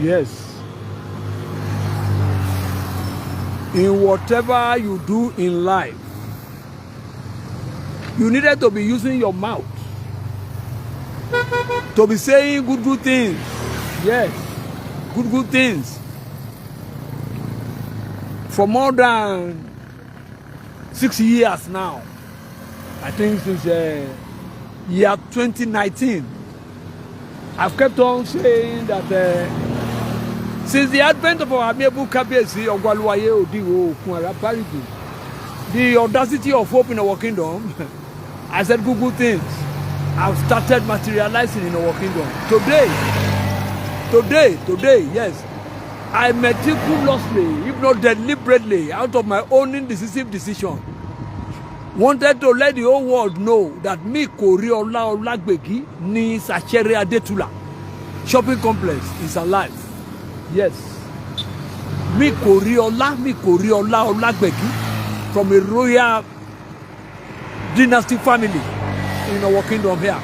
Yes. In whatever you do in life, you needed to be using your mouth to be saying good things. Yes, good things. For more than 6 years now, I think since year 2019, I've kept on saying that since the advent of our 𝗢𝗙𝗙𝗦𝗡𝗦 𝗦𝗀𝗡𝗦 𝗔𝗩𝗔𝗂𝗏, the audacity of hope in our kingdom, I said good things have started materializing in our kingdom. Today, yes, I meticulously, if not deliberately, out of my own indecisive decision, wanted to let the whole world know that 𝗦𝗀𝗙𝗧𝗧𝗏𝗧 𝗦𝗛𝗢𝗙𝗦 shopping complex is alive. Yes. 𝗦𝗀𝗙𝗧𝗧𝗏𝗧 from a royal dynasty family in our kingdom here.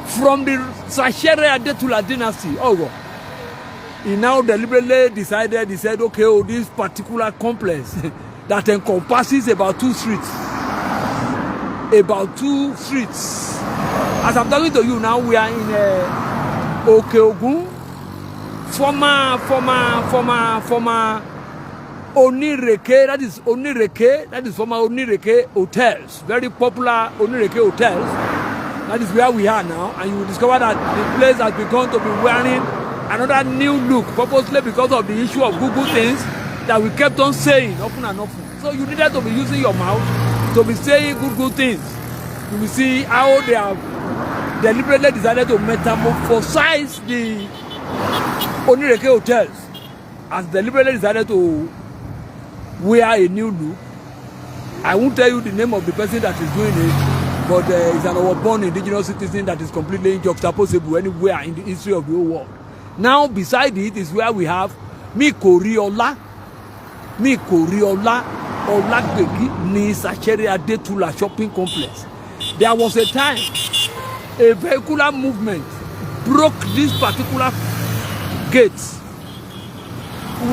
From the 𝗢𝗙𝗦 dynasty, he now deliberately decided, he said, okay, this particular complex that encompasses about 2 streets. About 2 streets. As I'm talking to you now, we are in Ogun, former Onireke, that is former Onireke hotels, very popular Onireke hotels. That is where we are now, and you will discover that the place has begun to be wearing another new look, purposely because of the issue of good things that we kept on saying often and often. So you needed to be using your mouth to be saying good things. You will see how they have deliberately decided to metamorphosize the Onireke hotels, has deliberately decided to wear a new look. I won't tell you the name of the person that is doing it, but it's an overborn indigenous citizen that is completely juxtaposable anywhere in the history of the whole world. Now, beside it is where we have 𝗦𝗀𝗙𝗦𝗀𝗡𝗦 shopping complex. There was a time a vehicular movement broke this particular gates.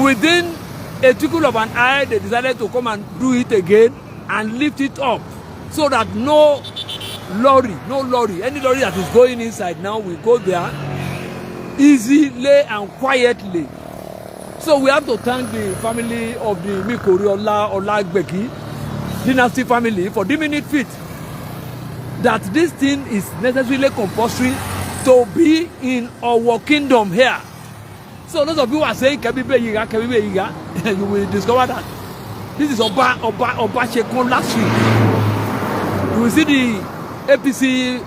Within a twinkle of an eye, they decided to come and do it again and lift it up so that no lorry, any lorry that is going inside now will go there easily and quietly. So we have to thank the family of the 𝗦𝗀𝗙𝗧𝗏𝗧 dynasty family for deeming it fit that this thing is necessarily compulsory to be in our kingdom here. So those of you who are saying 𝗢𝗙𝗙𝗦𝗀𝗙, you will discover that this is Obasekonla Street. You will see the APC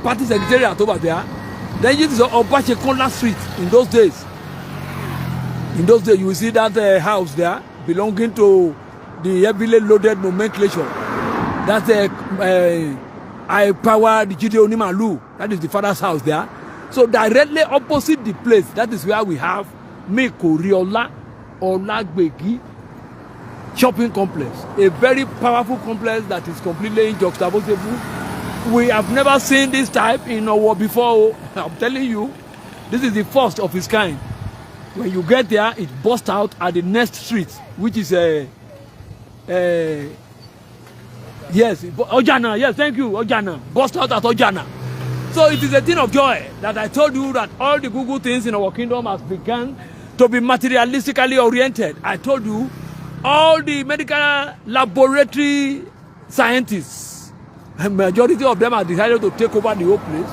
party secretariat over there. Then this is Obasekonla Street in those days. In those days, you will see that house there belonging to the heavily loaded nomenclature. That's 𝗢𝗙𝗙𝗦𝗡𝗦 that is the father's house there. So directly opposite the place, that is where we have 𝗦𝗀𝗙𝗧𝗏𝗧 shopping complex, a very powerful complex that is completely juxtaposable. We have never seen this type in our before. I'm telling you, this is the first of its kind. When you get there, it bursts out at the next street, which is yes, Ojana. Yes, thank you, Ojana. Burst out at Ojana. So it is a thing of joy that I told you that all the good things in our kingdom has begun to be materialistically oriented. I told you all the medical laboratory scientists, a majority of them have decided to take over the whole place.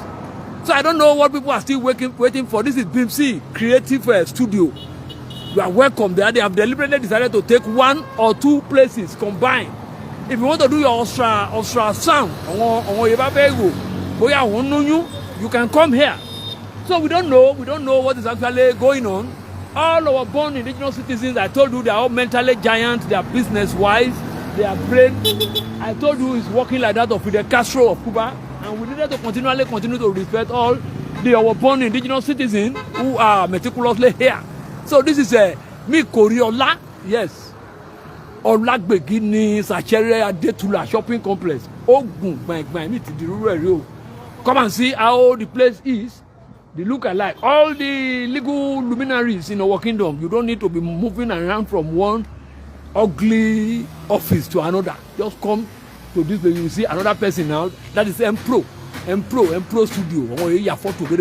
So I don't know what people are still waiting for. This is 𝗢𝗙𝗎𝗍 Creative Studio. You are welcome there. They have deliberately decided to take 1 or 2 places combined. If you want to do your ultrasound, you can come here. So we don't know what is actually going on. All our born indigenous citizens, I told you, they are all mentally giant, they are business-wise, they are brain. I told you it's working like that of Fidel Castro of Cuba. And we needed to continue to respect all our born indigenous citizens who are meticulously here. So this is a 𝗦𝗀𝗙𝗧𝗏𝗧, yes, 𝗦𝗛𝗢𝗙𝗦𝗀𝗧𝗏𝗧 shopping complex. Ogun, come and see how the place is. They look alike. All the legal luminaries in our kingdom, you don't need to be moving around from one ugly office to another. Just come to this place, you see another person now. That is Mpro Studio. They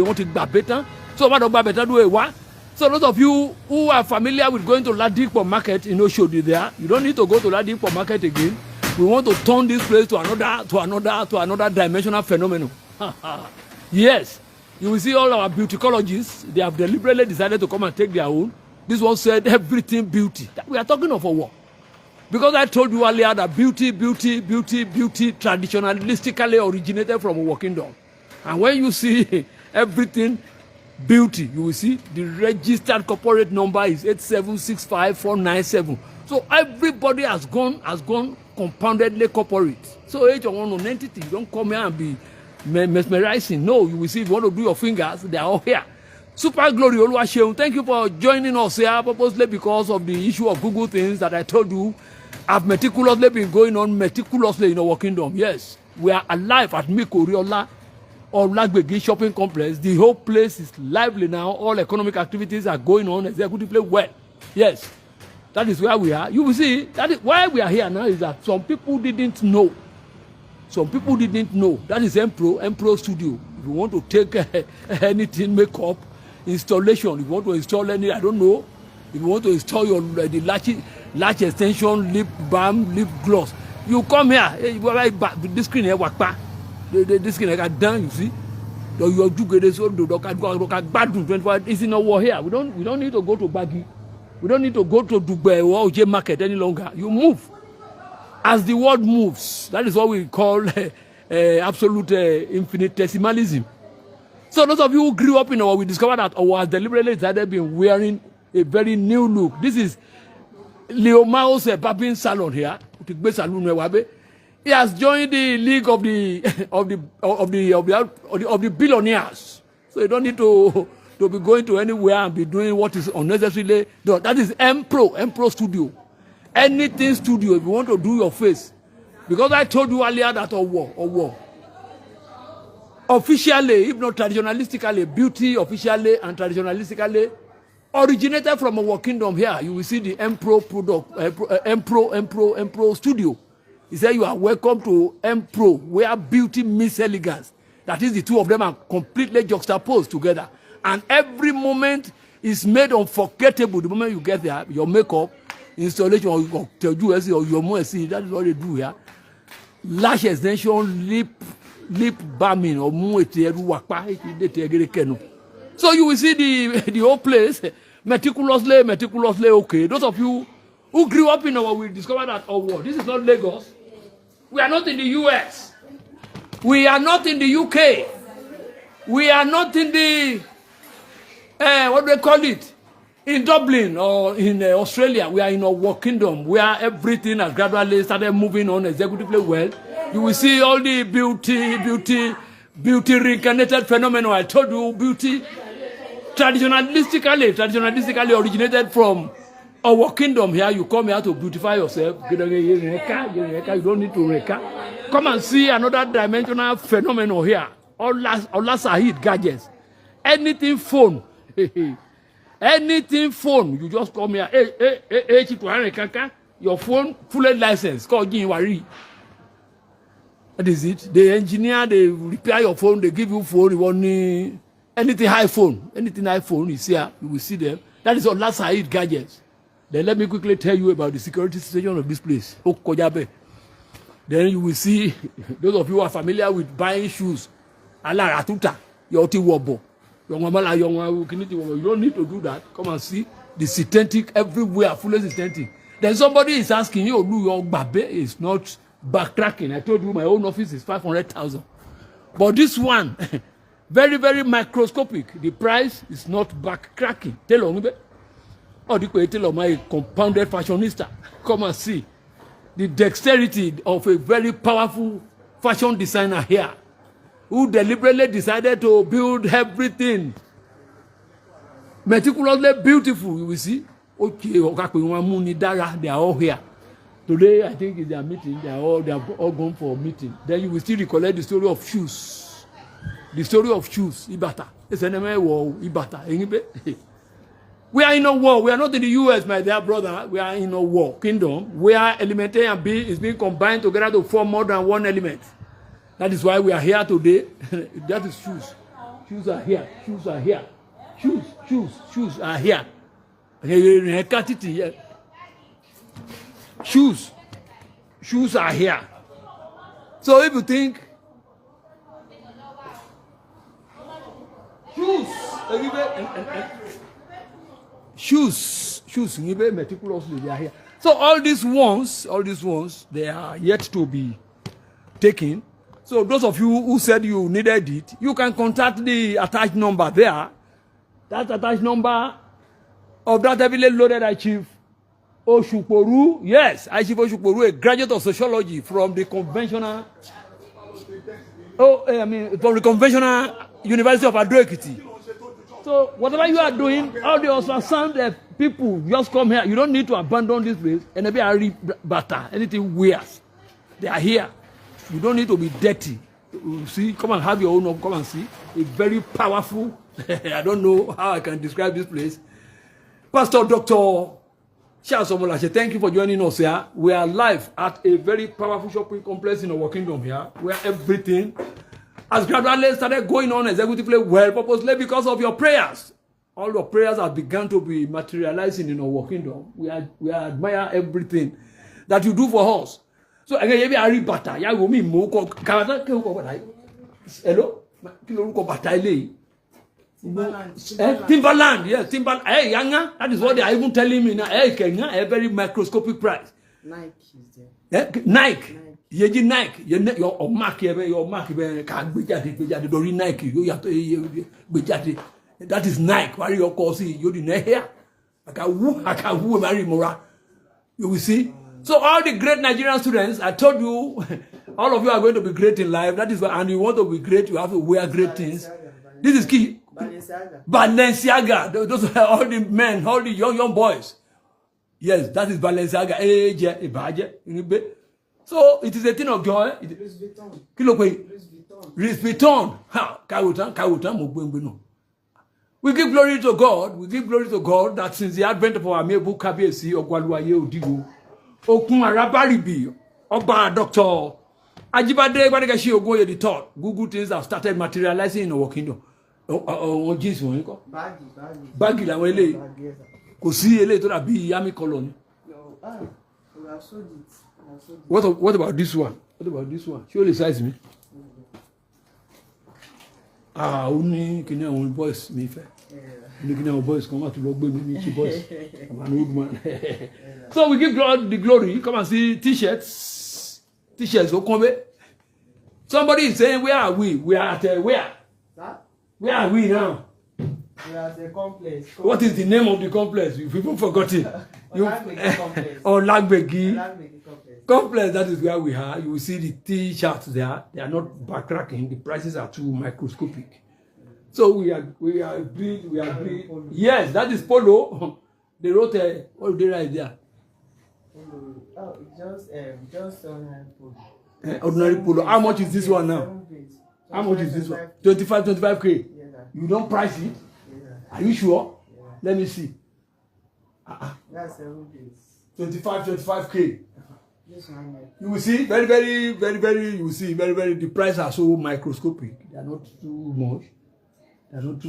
want to get better. So what about better do what? So a lot of you who are familiar with going to Ladipo market, Oshodi there, you don't need to go to Ladipo market again. We want to turn this place to another dimensional phenomenon. Yes. You will see all our beautycologists, they have deliberately decided to come and take their own. This one said everything beauty. We are talking of a war. Because I told you earlier that beauty traditionalistically originated from our kingdom. And when you see everything beauty, you will see the registered corporate number is 8765497. So everybody has gone compoundedly corporate. So each one on entity, don't come here and be mesmerizing. No, you will see if you want to do your fingers, they are all here. Super Glory Oluwaseun, thank you for joining us here purposely because of the issue of Google things that I told you have meticulously been going on in our kingdom. Yes, we are alive at Mikoriola or Lagbegi shopping complex. The whole place is lively now. All economic activities are going on executively well. Yes, that is where we are. You will see that is why we are here now is that some people didn't know. Some people didn't know. That is Mpro Studio. If you want to take anything, makeup, installation, if you want to install any, I don't know. If you want to install your the lash extension, lip balm, lip gloss, you come here. Hey, this screen here, this screen here, done. You see, your it's in our here. We don't need to go to Baggy. We don't need to go to Dubai or J Market any longer. You move. As the world moves, that is what we call absolute infinitesimalism. So those of you who grew up in our, we discovered that our deliberately decided been wearing a very new look. This is Leomao's barbing salon here. He has joined the league of the billionaires. So you don't need to be going to anywhere and be doing what is unnecessarily done. That is Mpro Studio. Anything studio, if you want to do your face. Because I told you earlier that war. Officially, if not traditionalistically, beauty officially and traditionalistically originated from our kingdom here. You will see the Mpro Studio. He said you are welcome to Mpro, where beauty meets elegance. That is, the two of them are completely juxtaposed together. And every moment is made unforgettable. The moment you get there, your makeup, installation, or your mercy, that is what they do here. Lash extension, lip balming, or so you will see the whole place meticulously okay. Those of you who grew up in our, will discover that this is not Lagos. We are not in the US. We are not in the UK. We are not in the what do they call it? In Dublin or in Australia. We are in our kingdom where everything has gradually started moving on executively well. You will see all the beauty reincarnated phenomenon. I told you, beauty traditionalistically originated from our kingdom here. You come here to beautify yourself. You don't need to reka. Come and see another dimensional phenomenon here. Ola Sahid gadgets. Anything phone. Anything phone, you just come here. Your phone fully licensed. Called Jinwari. That is it. The engineer, they repair your phone. They give you phone. You want anything iPhone is here. You will see them. That is Ola Sahid gadgets. Then let me quickly tell you about the security situation of this place. Then you will see those of you who are familiar with buying shoes. Alaratuta, your Tiwobo. You don't need to do that. Come and see the synthetic everywhere, fully synthetic. Then somebody is asking you, your babe is not backtracking. I told you my own office is 500,000. But this one, very, very microscopic. The price is not backtracking. Tell me, tell my compounded fashionista. Come and see the dexterity of a very powerful fashion designer here, who deliberately decided to build everything meticulously beautiful. You will see. Okay, they are all here. Today, I think is their meeting. They are all gone for a meeting. Then you will still recollect the story of shoes. The story of shoes, Ibata. It's an war, Ibata. We are in a war. We are not in the US, my dear brother. We are in a war kingdom where element A and B is being combined together to form more than one element. That is why we are here today. That is shoes. Shoes are here. Shoes are here. Shoes are here. Shoes are here. So if you think shoes, meticulously they are here. So all these ones, they are yet to be taken. So those of you who said you needed it, you can contact the attached number there. That attached number of that heavily loaded Chief Osuporu. Yes, Chief Osuporu, a graduate of sociology from the conventional. From the conventional University of Ekiti. So whatever you are doing, all the ultrasound people just come here. You don't need to abandon this place. And maybe anything weird, they are here. You don't need to be dirty. You see, come and have your own. Come and see. It's very powerful. I don't know how I can describe this place. Pastor Dr. Charles Omolache, thank you for joining us here. We are live at a very powerful shopping complex in our kingdom here, where everything has gradually started going on executively well, purposely because of your prayers. All your prayers have begun to be materializing in our kingdom. We admire everything that you do for us. So again, maybe I read bata. Ya go mi mo ko karata ke ko bata. Hello, kilo ko bata ile. Timberland, yes, Timberland. Hey, yanga. That is what they are even telling me now. Hey, Kenya, a very microscopic price. Nike is there. Nike. Yeji Nike. Your mark be ka gbejade do Nike. You have to gbejade. That is Nike. Why you call see you the here? Aka wu marry mora. You will see. So all the great Nigerian students, I told you, all of you are going to be great in life. That is why, and you want to be great, you have to wear great things. This is key. Balenciaga. Those are all the men, all the young boys. Yes, that is Balenciaga. So it is a thing of joy. Louis Vuitton. We give glory to God. We give glory to God that since the advent of our 𝗞𝗢𝗡𝗦 𝗦𝗛𝗢𝗡𝗦 𝗢𝗢𝗪 Oba Dr. 𝗦𝗛𝗢𝗪 Ogun the third. Google things have started materializing in our kingdom. Jeans won ko. Baggy la wele. Kò sí ele tó dàbí army color ni. We have sold it. What about this one? What about this one? Show the size me. Ó ní kíni àwọn boys mi fẹ́. Ní kíni àwọn boys come out to lọ gbé mi ní boys. I'm an old man. So we give God the glory. Come and see t-shirts. T-shirts Okonbe. Somebody is saying, where are we? We are at where? Huh? Where are we now? We are at the complex. What is the name of the complex? You've even forgotten. Lagbeги complex. That is where we are. You will see the t-shirts there. They are not backtracking. The prices are too microscopic. So we agreed. Yes, that is polo. They wrote what did they write there? Oh, just ordinary polo. Ordinary polo. How much is this one now? How much is this one? 25K. Yeah, you don't price it? Yeah. Are you sure? Yeah. Let me see. That's 7 days. 25K. This one. You will see very. You will see very. The prices are so microscopic. They are not too much. Armless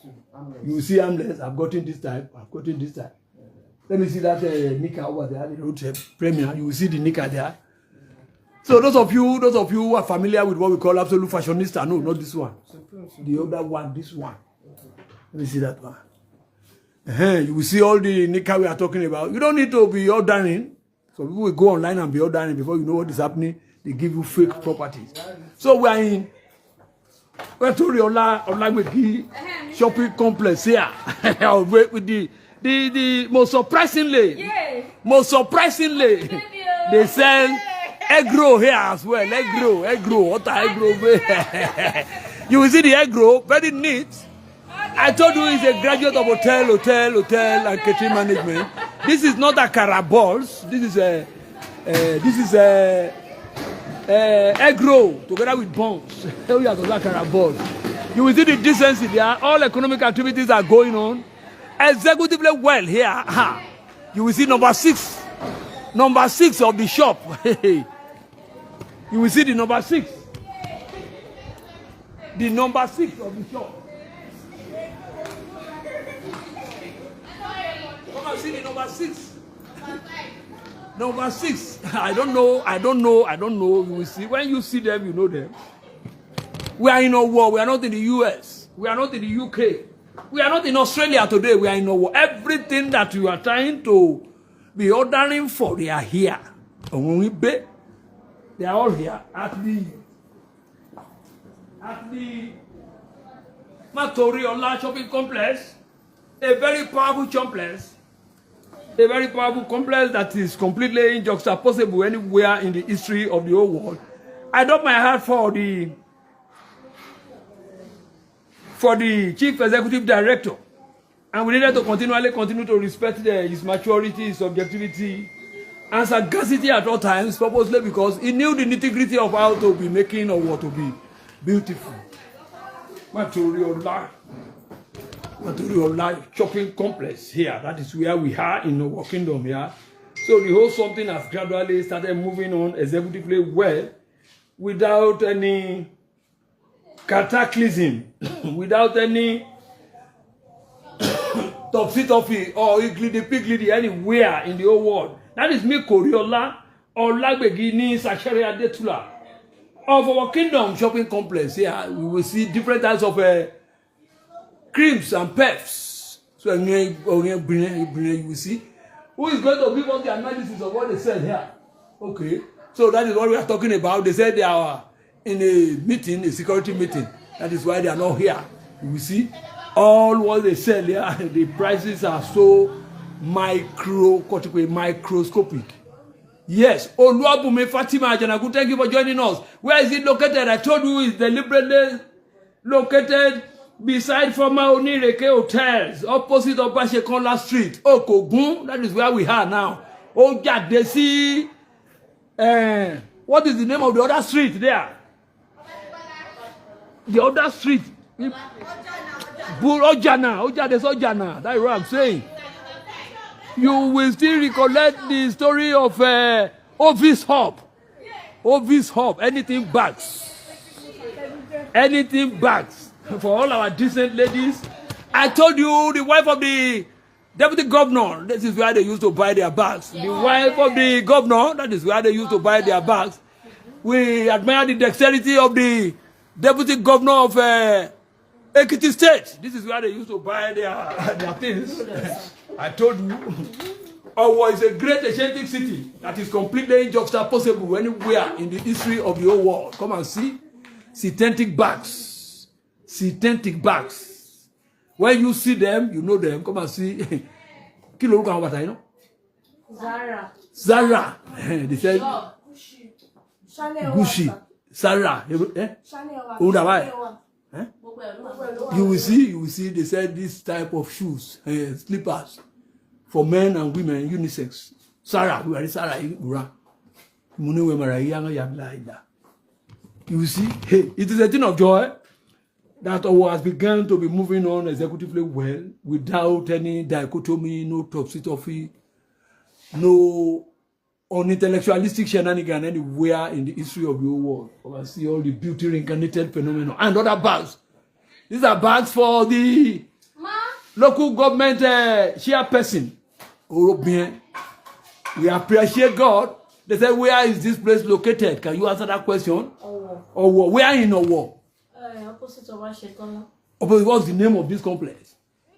too. You will see armless. I've gotten this type. Yeah. Let me see that knicker over there. The road premier. You will see the knicker there. So those of you who are familiar with what we call absolute fashionista, no, not this one. The other one, this one. Let me see that one. You will see all the knicker we are talking about. You don't need to be ordering. So people will go online and be ordering before you know what is happening. They give you fake properties. So we are in Owolagbegi shopping complex here. With the most surprisingly, they sell egg roll here as well. Egg roll. What are egg roll? You will see the egg roll, very neat. I told you he's a graduate of hotel and catering management. This is not a caraballs. This is egg roll together with buns. You will see the decency there. All economic activities are going on executively well here. You will see number 6 of the shop. You will see the number 6. The number 6 of the shop. Come and see the number 6. Number 6. I don't know. You will see. When you see them, you know them. We are in a war. We are not in the US. We are not in the UK. We are not in Australia today. We are in a war. Everything that you are trying to be ordering for, they are here. And when we bet, they are all here at the 𝗦𝗛𝗢𝗡𝗦 shopping complex. A very powerful complex. A very powerful complex that is completely injuxtaposable anywhere in the history of the whole world. I drop my heart for the chief executive director, and we needed to continue to respect his maturity, his objectivity, and sagacity at all times, purposely because he knew the nitty-gritty of how to be making or what to be beautiful. 𝗦𝗛𝗢𝗡𝗦 shopping complex here. That is where we are in our kingdom here. So the whole something has gradually started moving on executively well, without any cataclysm, without any topsy-turvy or higgledy-piggledy anywhere in the whole world. That is 𝗦𝗀𝗢𝗧 or 𝗦𝗏𝗡𝗙 𝗦𝗡𝗡𝗧 of our kingdom shopping complex here. We will see different types of creams and puffs. So you will see who is going to give us the analysis of what they said here. Okay, so that is what we are talking about. They said they are in a meeting, a security meeting. That is why they are not here. You will see all what they sell here. The prices are so microscopic. Yes, 𝗦𝗛𝗢𝗡𝗦 𝗡𝗢𝗪, thank you for joining us. Where is it located? I told you it's deliberately located beside former Onireke hotels, opposite Obasekonla Street, Ogun. That is where we are now. 𝗦𝗛𝗢𝗙, what is the name of the other street there? The other street. 𝗢𝗙𝗎𝗓. That's what I'm saying. You will still recollect the story of 𝗦𝗑𝗐𝗏. 𝗦𝗑𝗏, anything bags. For all our decent ladies. I told you the wife of the deputy governor, this is where they used to buy their bags. The wife of the governor, that is where they used to buy their bags. We admire the dexterity of the deputy governor of Ekiti State. This is where they used to buy their things. I told you. Owo is a great ancient city that is completely injuxtaposable anywhere in the history of the whole world. Come and see. Synthetic bags. When you see them, you know them. Come and see. Kilo look at what I know. Zara. They said Gucci. Zara. You will see. They said this type of shoes, slippers, for men and women, unisex. Zara, we are Zara. You will see. Hey, it is a thing of joy that Owo has begun to be moving on executively well, without any dichotomy, no topsy-turvy, no unintellectualistic shenanigan anywhere in the history of the whole world. I see all the beauty reincarnated phenomenon and other bags. These are bags for the local government chairperson. We appreciate God. They say, where is this place located? Can you answer that question? Or where in Owo? Opposite Obasekonla. What's the name of this complex?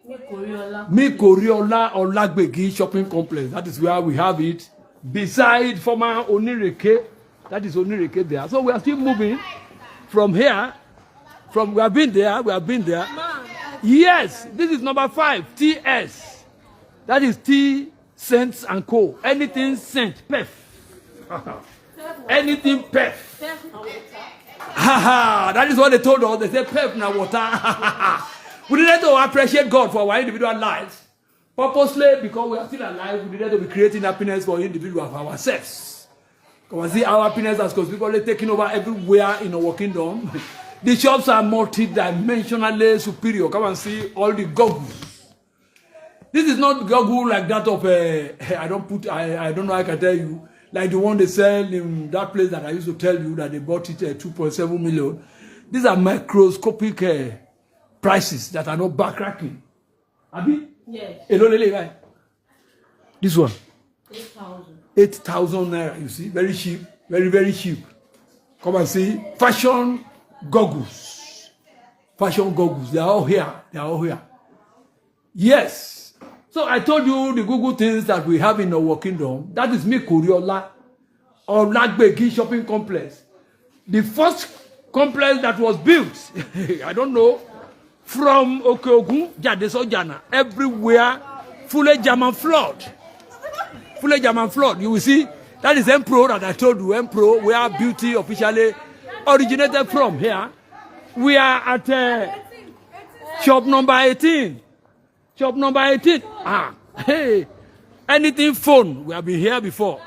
𝗦𝗀𝗢𝗡𝗦 shopping complex. That is where we have it. Beside former Onireke. That is Onireke there. So we are still moving from here. We have been there. Yes, this is number 5. TS. That is Tea, Scents and Co. Anything scent. Pef. Anything pef. That is what they told us. They said pep na water. We needed to appreciate God for our individual lives. Purposely, because we are still alive, we needed to be creating happiness for individuals, for ourselves. Come and see our happiness has conspicuously taken over everywhere in our kingdom. The shops are multi-dimensionally superior. Come and see all the goggles. This is not goggle like that of I don't know, I can tell you, like the one they sell in that place that I used to tell you that they bought it at 2.7 million. These are microscopic prices that are not backtracking. Abi? Yes. Right? This one. 8,000. 8,000 naira, you see, very cheap, very, very cheap. Come and see, fashion goggles. Fashion goggles, they are all here, they are all here. Yes. So I told you the Google things that we have in our kingdom. That is Mikuriola or Lagbegi shopping complex. The first complex that was built, I don't know, from Ogun, Jadesojana, everywhere, fully German flood. Fully German flood. You will see, that is Emperor that I told you, Emperor, where beauty officially originated from here. We are at shop number 18. Shop number 18. Ah, hey. Anything phone, we have been here before.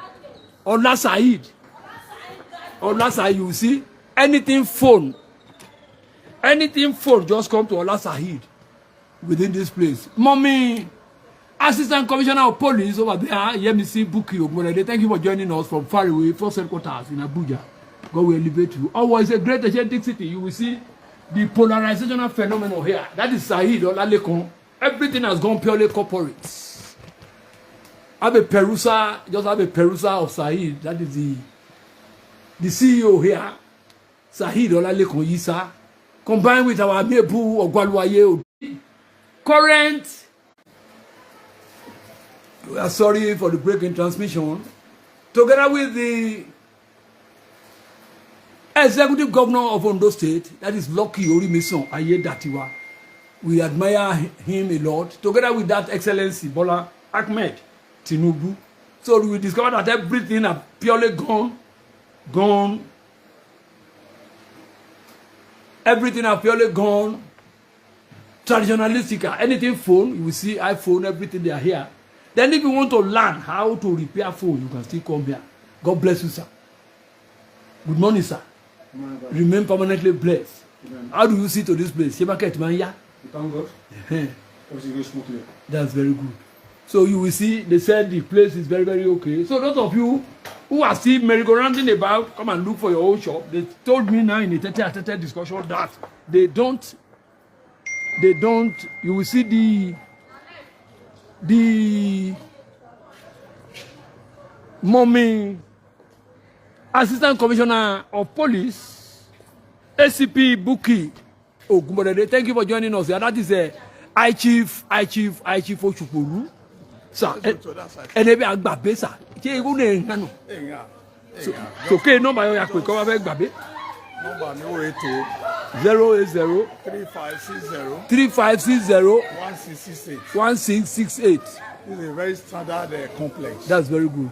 Ola Said. Ola Said, you will see. Anything phone, just come to Ola Said within this place. Mommy, Assistant Commissioner of Police over there, Yemisi Buki. Thank you for joining us from far away, first headquarters in Abuja. God will elevate you. Our is a great Asiatic city. You will see the polarizational phenomenon here. That is Said Olalekon. Everything has gone purely corporate. Have a Perusa, just have a Perusa of Said. That is the CEO here. Said Olalekon Yisa. Combined with our Mebu Ogwaluaye. Current. We are sorry for the break in transmission. Together with the Executive Governor of Ondo State, that is Lucky Orimisan Ayedatiwa. We admire him a lot. Together with that Excellency Bola Ahmed Tinubu. So we discovered that everything has purely gone. Everything has purely gone traditionalistic. Anything phone, you will see iPhone, everything they are here. Then if you want to learn how to repair phone, you can still come here. God bless you, sir. Good morning, sir. Remain permanently blessed. How do you see to this place? Thank God. That's very good. So you will see, they said the place is very, very okay. So those of you who are still merry-go-rounding about, come and look for your own shop. They told me now in a tete-a-tete discussion that they don't, you will see the mommy Assistant Commissioner of Police, ACP Buki Ogun. Thank you for joining us. Yeah, that is I Chief Osuporu. Sir, and maybe I'm Babe, sir. So, okay, no, my own come back, Babe. Number 080 3560 1668. This is a very standard complex. That's very good.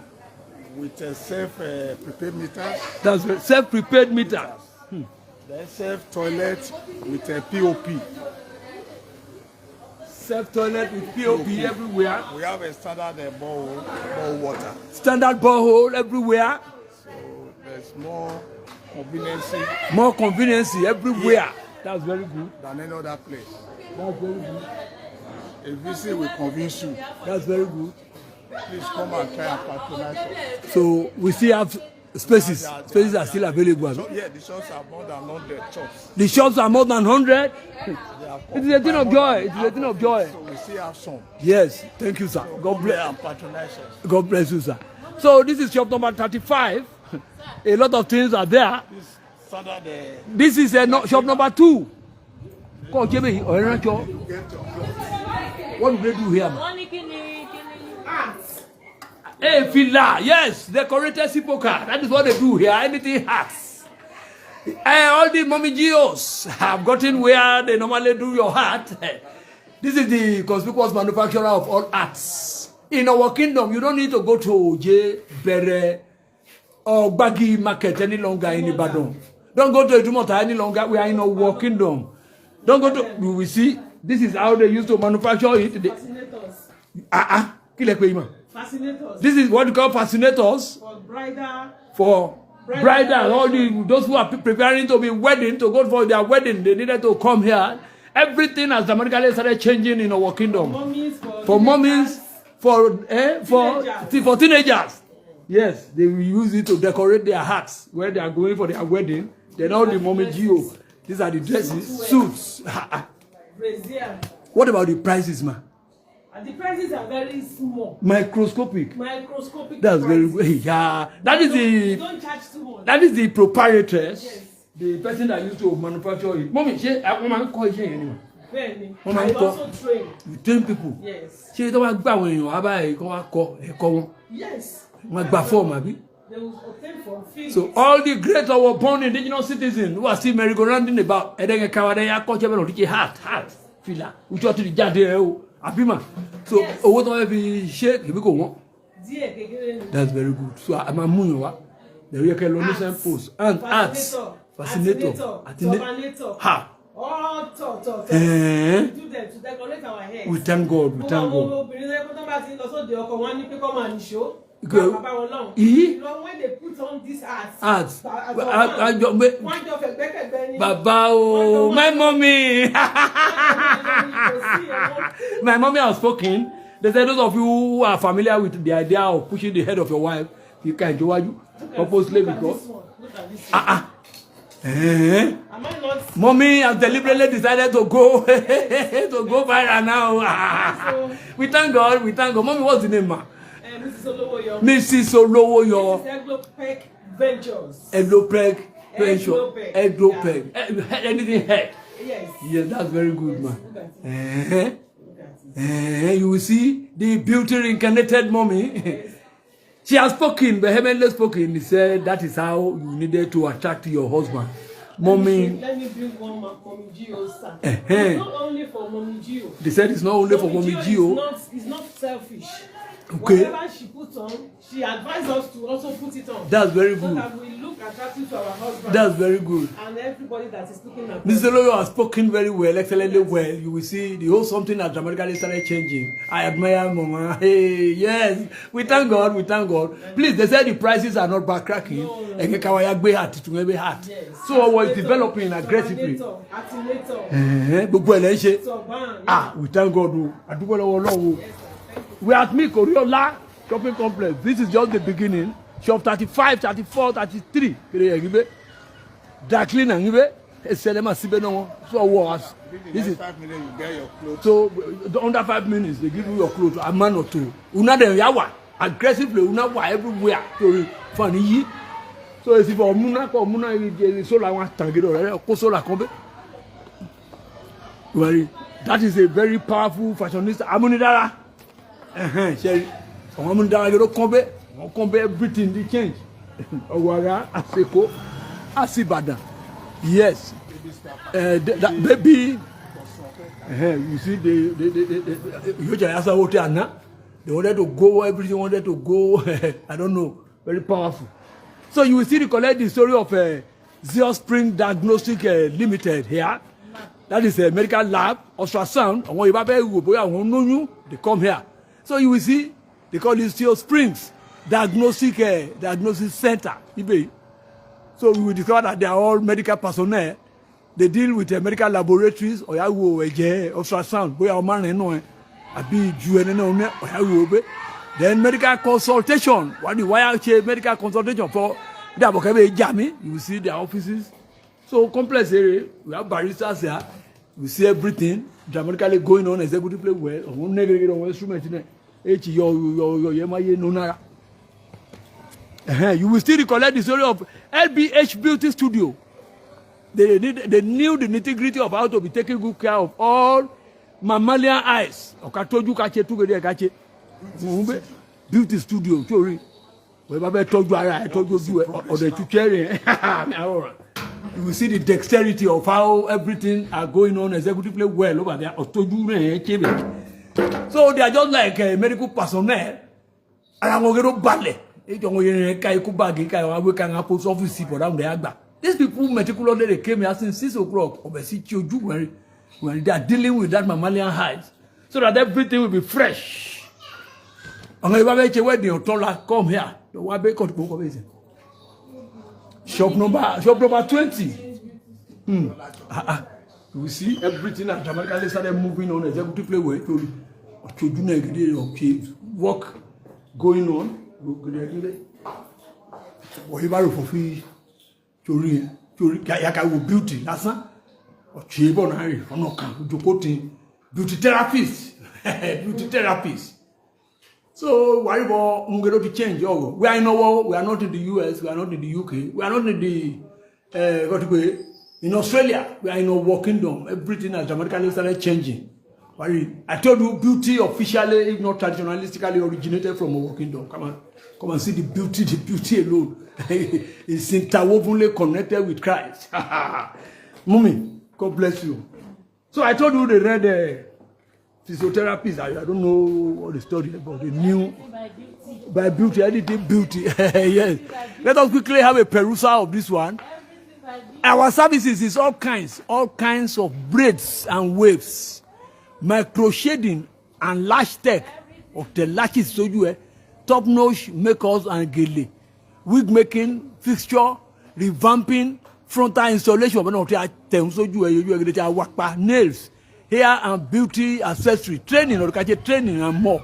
With a self-prepared meter. That's very self-prepared meter. Then self-toilet with a POP. Self-toilet with POP everywhere. We have a standard borehole water. Standard borehole everywhere. So there's more convenience. More convenience everywhere. That's very good. Than any other place. That's very good. A visit will convince you. That's very good. Please come and try and patronize us. So we still have spaces. Spaces are still available. So, yeah, the shops are more than 100 shops. The shops are more than 100. It is a thing of joy. It is a thing of joy. So we still have some. Yes, thank you, sir. So God bless. And patronize us. God bless you, sir. So this is shop number 35. A lot of things are there. This is shop number 2. What do they do here, man? Hey, Fila, yes, decorated sipoka. That is what they do here. Anything hats. All the mommy geos have gotten where they normally do your hat. This is the conspicuous manufacturer of all arts. In our kingdom, you don't need to go to J, Bere, or Baggy Market any longer in Ibadan. Don't go to Idumota any longer. We are in our kingdom. Don't go to. You will see. This is how they used to manufacture it. Fascinators. Fascinators. This is what you call fascinators. For bridal. for bridal, all those who are preparing to be wedding, to go for their wedding, they needed to come here. Everything has dramatically started changing in our kingdom. For mommies, for teenagers. Yes, they will use it to decorate their hats where they are going for their wedding. Then all the mommy Geo. These are the dresses, suits. What about the prices, ma? The prices are very small. Microscopic. That's very good. Yeah. That is the. Don't charge too much. That is the proprietress. Yes. The person that used to manufacture it. Mommy, woman call it anyway. I also train. You train people. Yes. She don't want to buy when you have Yes. They will obtain from fields. So all the great our born indigenous citizens who are still merry-go-rounding about, and then hat, fila, which ought to be jade, abima. So what do I be shake? You go. That's very good. So I'm a munwa. The real colonization post and arts, fascinator, ha. All talk. We do them to decorate our hair. We thank God. We thank God. When they put on these arts. Baba, my mommy. My mommy has spoken. They said those of you who are familiar with the idea of pushing the head of your wife, you can do you purposely because. Mommy has deliberately decided to go viral now. We thank God. Mommy, what's the name, ma? Mrs. Olowoyo. 𝗢𝗙𝗙 Ventures. 𝗢𝗙𝗙𝗦. Anything head. Yes, that's very good, man. You will see the beauty reincarnated mommy. She has spoken, vehemently spoken. He said that is how you needed to attract your husband. Mommy. Let me bring one man for Mommy Geo, sir. It's not only for Mommy Geo. They said it's not only for Mommy Geo. It's not selfish. Okay. Whatever she puts on, she advised us to also put it on. That's very good. So that we look attractive to our husband. That's very good. And everybody that is looking at Mr. Loyo has spoken very well, excellently well. You will see the whole something that dramatically started changing. I admire Mama. Hey, yes. We thank God. Please, they said the prices are not backtracking. Yes. So I was developing aggressively. We thank God. We are at Koriola shopping complex. This is just the beginning. Shop 35, 34, 33. Dry cleaner, so this is 5 minutes, you get your clothes. So under 5 minutes, they give you your clothes, a man or two. Una de yawa aggressively, una wa everywhere to funny. So if for muna so la want tangido, ko so la kombe. That is a very powerful fashionista. Amunidara. Sherry. Amunidara go kombe everything they change. Owaga, Aseko, Asibada. Yes. That baby. You see, they wanted to go, everything wanted to go. I don't know. Very powerful. So you will see the collect the story of Zero Spring Diagnostic Limited here. That is a medical lab, ultrasound. They come here. So you will see, they call it Zero Springs Diagnostic Center. So we will discover that they are all medical personnel. They deal with medical laboratories or ultrasound. Then medical consultation. What the wire medical consultation for you will see their offices. So complex area. We have barristers here. We see everything dramatically going on executively well. Instrument. You will still recollect the story of LBH Beauty Studio. They knew the nitty-gritty of how to be taking good care of all mammalian eyes. Beauty Studio. You will see the dexterity of how everything are going on executively well over there. So they are just like medical personnel. These people meticulously they came here since 6 o'clock. When they are dealing with that mammalian hides, so that everything will be fresh. Come here. Shop number 20. You see everything that dramatically started moving on executive way to work going on. Beauty, that's not beauty therapist. Beauty therapist. So why about to change? We are in our, we are not in the US, we are not in the UK, we are not in the in Australia, we are in our kingdom. Everything has dramatically started changing. I told you, beauty officially, if not traditionalistically, originated from our kingdom. Come and see the beauty alone. It's interwovenly connected with Christ. Mommy, God bless you. So I told you they read physiotherapists. I don't know what the story about. The new by beauty, editing beauty. Yes. Let us quickly have a perusal of this one. Our services is all kinds of braids and waves, micro shading and lash tech of the lashes so you top notch makers and gele, wig making, fixture, revamping, frontal installation, nails, hair and beauty accessory, training or training and more.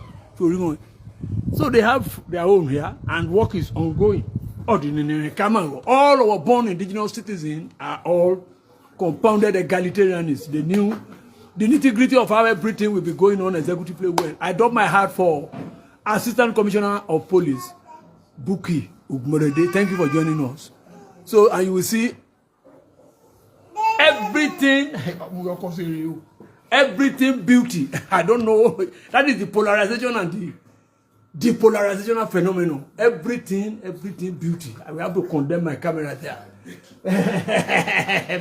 So they have their own here, and work is ongoing. All our born indigenous citizens are all compounded egalitarianists. The nitty-gritty of how everything will be going on executively well. I drop my heart for Assistant Commissioner of Police, Buki Ugmorede. Thank you for joining us. So, and you will see everything beauty. I don't know. That is the polarization and the depolarization phenomenon. Everything beauty. I will have to condemn my camera there.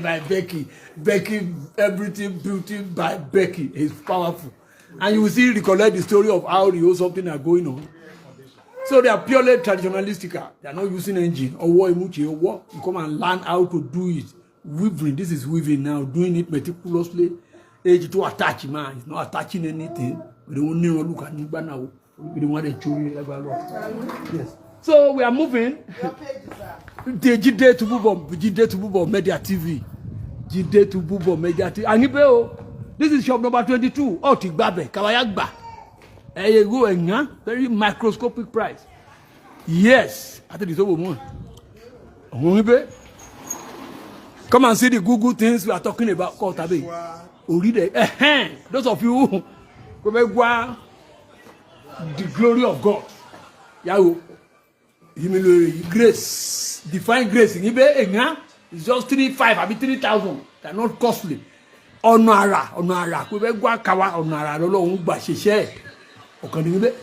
By Becky, everything beauty by Becky is powerful. And you will see, recollect the story of how the whole something are going on. So they are purely traditionalistic. They are not using engine or what you come and learn how to do it. Weaving, this is weaving now, doing it meticulously. Age to attach, man. It's not attaching anything. We don't need to look at it now. We don't want to chew. Yes. So we are moving. The J-Day to Bubo Media TV. J-Day to Bubo Media TV. And this is shop number 22. Oh, Tigbabe, Kawayagba. You go and very microscopic price. Yes, I think it's over more. Come and see the Google things we are talking about. Those of you who the glory of God. Yahoo. Humility, grace, divine grace. It's just 3,500, I mean 3,000. They're not costly. Onara. We be gwa kawa onara lolo ngba sese. Okanibe.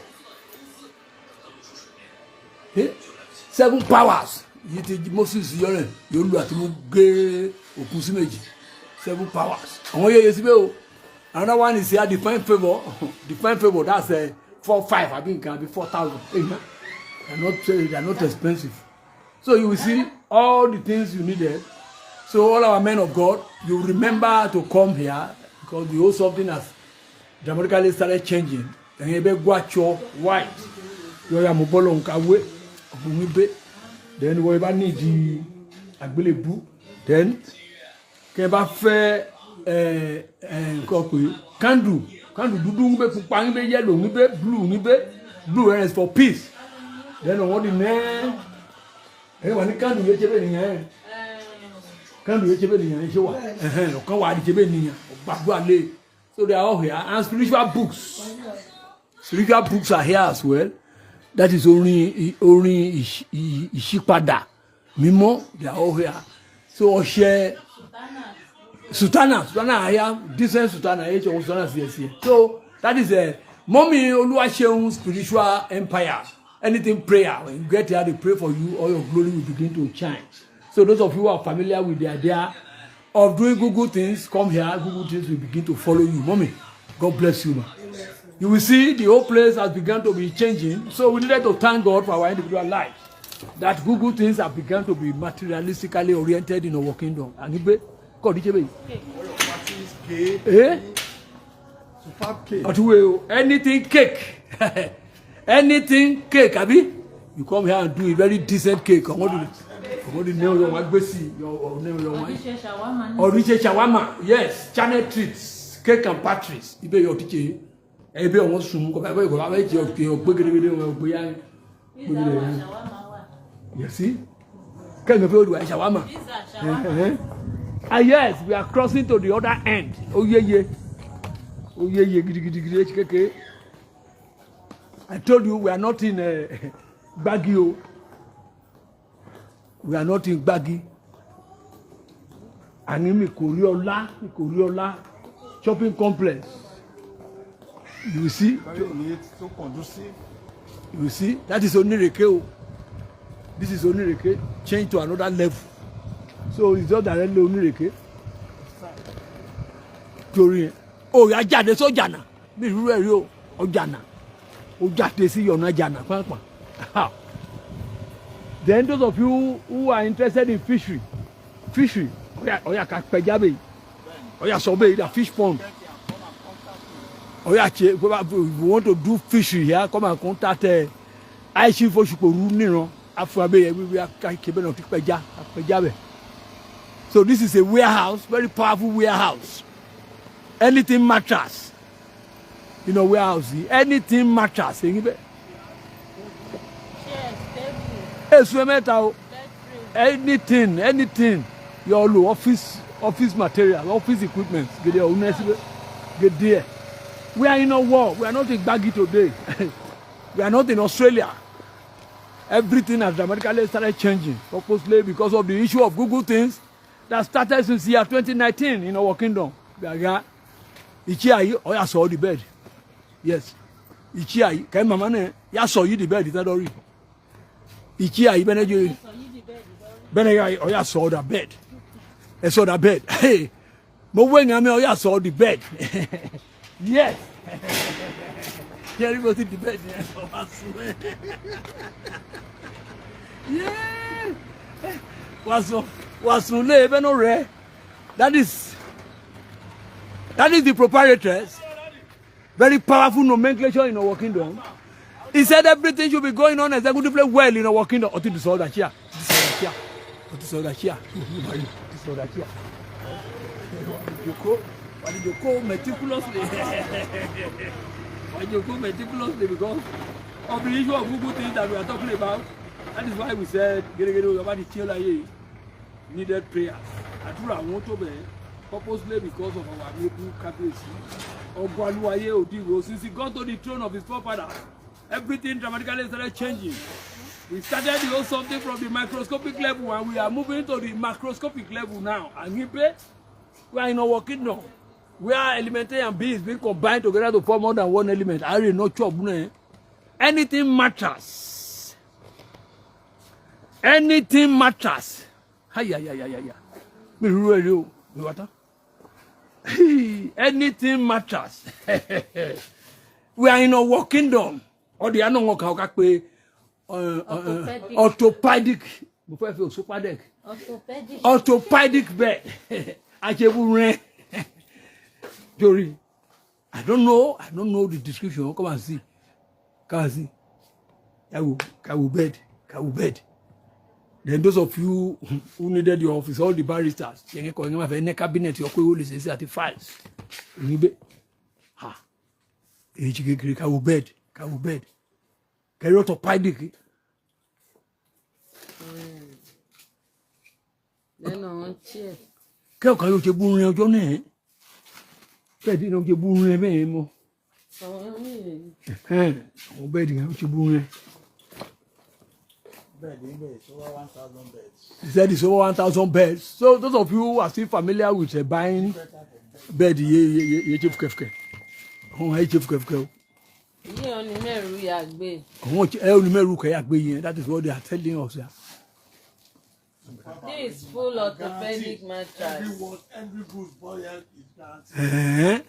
7 powers. Yiti Moses yore. Yolu ati mo ge okun si meji. 7 powers. Awon yeye sibe o. Another one is here divine favor. Divine favor, that's 4,500. I mean can be 4,000. They are not expensive. So you will see all the things you needed. So all our men of God, you remember to come here because the whole something has dramatically started changing. Then you be guacho white. You are mobile kawe. Then we ever need the Adewale. Then keba fe candle dudu ngbe pupa ngbe yellow ngbe blue is for peace. Then on what the name? When it can't be a chebe, can't be a chebe, so they are all here. And spiritual books. Spiritual books are here as well. That is only Ishipada. Mimo, they are all here. So share Sutana are here. Decent Sutana, so that is a Mommy Oluwaseun spiritual empire. Anything prayer, when you get here, they pray for you, all your glory will begin to shine. So those of you who are familiar with the idea of doing good things, come here, good things will begin to follow you. Mommy, God bless you, man. You will see the whole place has begun to be changing. So we needed to thank God for our individual life. That good things have begun to be materialistically oriented in our kingdom. And God, anything cake. Anything cake, Abi, you come here and do a very decent cake. What the name of your one? Your name of your one? Orishe Shawama. Yes, channel treats, cake and patries. Ibe your teacher. Ebe on sum ko ba go ba je o gbegede o boya. You see? Can you do Shawama? Ah yes, we are crossing to the other end. Oh yeah. Oh yeah, gidi. I told you we are not in Baguio. We are not in Baggy. And in Koriola shopping complex. You see? So conducive. You see? That is Onireke. This is Onireke. Change to another level. So it's not directly Onireke. Oh, ya jade so jana. Mi rure ri o. O jana. O jade si yona jana. Then those of you who are interested in fishery, oya ka peja be. Oya so be the fish pond. Oya che, if you want to do fishery here, come and contact Osuporu Niran. Afuabe we are kebe no peja be. So this is a warehouse, very powerful warehouse. Anything mattress. You know warehouse. Anything mattress. Anything. Your office material, office equipment. Get there. We are in a war. We are not in Baggy today. We are not in Australia. Everything has dramatically started changing, purposely because of the issue of Google things that started since year 2019 in our kingdom. Ichiayi, or ya saw the bed. Yes. Ichiayi, can mama ne ya saw you the bed, is that all? Ichiayi, Benegai, or ya saw the bed. I saw the bed. Hey, but when I mean, ya saw the bed. Yes. Here was in the bed. Yeah. Was no even no rare. That is the proprietress. Very powerful nomenclature in our kingdom. He said everything should be going on executively well in our kingdom. Until this all that here. Why did you go meticulously? Why did you go meticulously? Because of the issue of Google things that we are talking about. That is why we said about the children needed prayers. I want to be purposely because of our able capacity. Since he got to the throne of his forefather, everything dramatically started changing. We started to do something from the microscopic level and we are moving to the macroscopic level now. And we are in our kingdom where element A and B is being combined together to form more than one element. I really know anything matters. Anything matters. Anything matters. We are in our kingdom. Or the orthopedic bed. Jory, I don't know the description. Come and see. Cow bed. Then those of you who needed your office, all the barristers, you have a cabinet, your is at the files. Cow bed. Carry orthopedic. Kẹ́ ọ̀kan yóò ṣe búrú ní ọjọ́ náà bẹ́ẹ̀ dín náà ṣe búrú ní ẹ̀bẹ̀ yẹn mọ́ àwọn bẹ́ẹ̀dì yẹn ṣe búrú ní. He said it's over 1,000 beds. So those of you who are still familiar with buying bed, ye chief kefke. That is what they are telling us. This is full orthopedic mattress. Every good boy is guaranteed.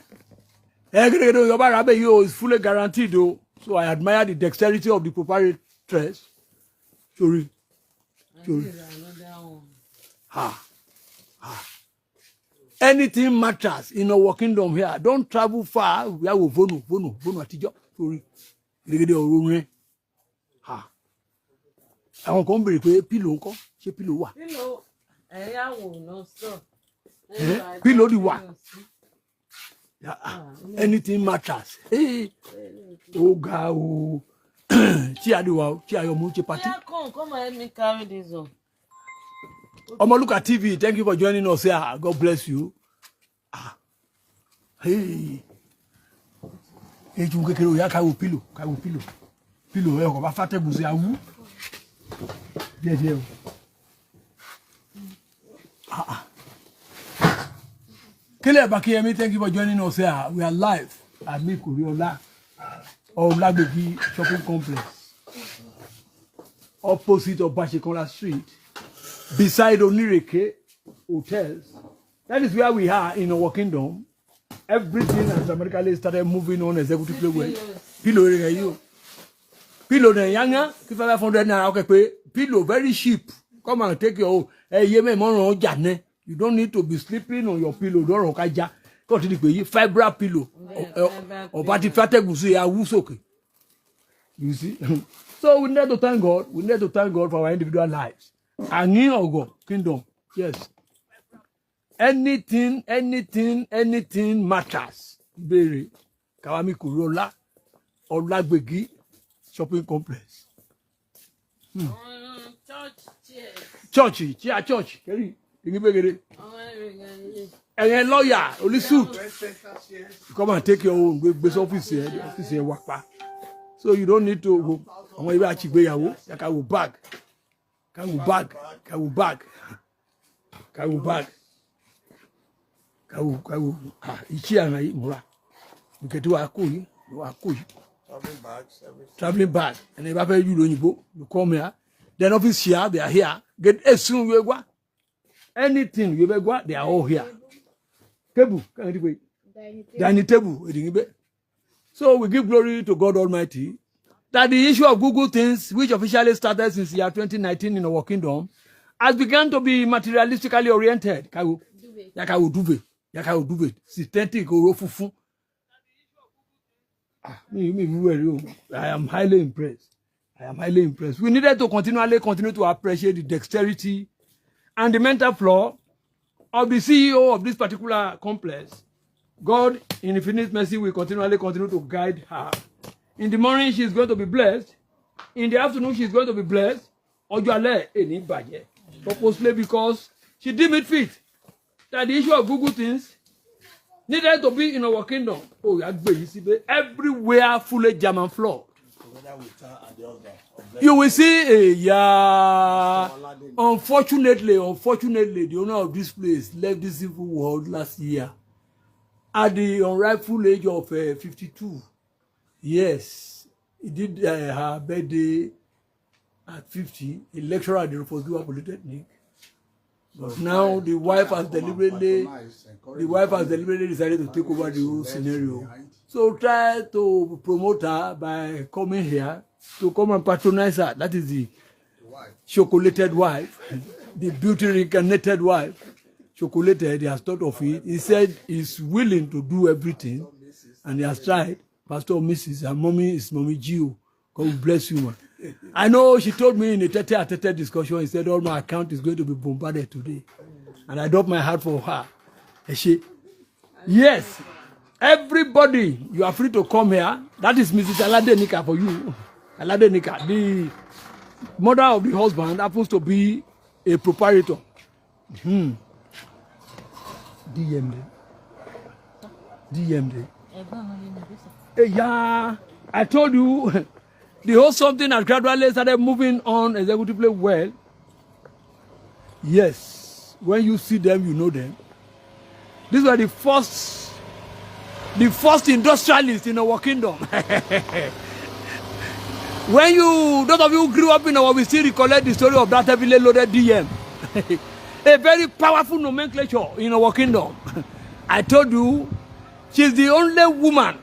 Is fully guaranteed though. So I admire the dexterity of the proprietress. Sorry. Anything matters in our kingdom here. Don't travel far. We have Vono atijo. Sorry. Àwọn kan béèrè pé pillow ńkọ́, ṣé pillow wà? Pillow, ẹ̀yà wò lọ sọ. Pillow di wà. Anything matters. Oh ga o. Tí Adewale, tí Ayomu ṣe party. Yeah, come and help me carry this on. Omoluka TV, thank you for joining us here. God bless you. Hey. Ejun kékeré o ya kawo pillow, pillow. Pillow e ko ba fatẹ́gùn sí awu. Díẹ̀ o. Kele Bakiyemi, thank you for joining us here. We are live at 𝗦𝗀𝗢𝗏 Ladipos shopping complex, opposite of Obasekonla Street, beside Onireke hotels. That is where we are in our kingdom. Everything has dramatically started moving on executive way. Pillow you. Pillow the younger, 500 naira. Okay, pillow very cheap. Come and take your own. Hey, you don't need to be sleeping on your pillow. Don't rokaja. Got to the fiber pillow. Or party fategu say awusoke. You see? So we need to thank God. We need to thank God for our individual lives. And in our kingdom, yes. Anything matters. Bere, 𝗢𝗙𝗏𝗧 𝗦𝗛𝗢𝗏 shopping complex. Church. Keri, and a lawyer, only suit. Come and take your own base office here, the office here, Wakpa. So you don't need to go. I'm going to actually bag. Traveling bag. And if I pay you come here. Then office here, they are here. Get as soon you go. Anything you go, they are all here. Table, dining table. So we give glory to God Almighty that the issue of Google things, which officially started since the year 2019 in our kingdom, has begun to be materialistically oriented. Synthetic or fufu. I am highly impressed. We needed to continue to appreciate the dexterity and the mental flaw of the CEO of this particular complex. God, in infinite mercy, will continue to guide her. In the morning, she is going to be blessed. In the afternoon, she is going to be blessed. Purposely because she deemed it fit that the issue of Google things needed to be in our kingdom. Everywhere fully German floor. You will see, unfortunately, the owner of this place left this evil world last year at the unrightful age of 52. Yes, he did her birthday at 50, a lecturer at the Osuporu Polytechnic. But now the wife has deliberately decided to take over the whole scenario. So try to promote her by coming here to come and patronize her. That is the chocolated wife, the beauty reincarnated wife. Chocolated, he has thought of it. He said he's willing to do everything, and he has tried. Pastor Mrs. and mommy is Mommy Gio. God bless you, man. I know she told me in a tete-a-tete discussion, he said all my account is going to be bombarded today. And I dropped my heart for her. Yes. Everybody, you are free to come here. That is Mrs. Aladenika for you. Aladenika, the mother of the husband, happens to be a proprietor. DMD. Yeah, I told you, the whole something has gradually started moving on executively well. Yes, when you see them, you know them. These were the first industrialists in our kingdom. When those of you who grew up in our, we still recollect the story of that heavily loaded DM. A very powerful nomenclature in our kingdom. I told you, she's the only woman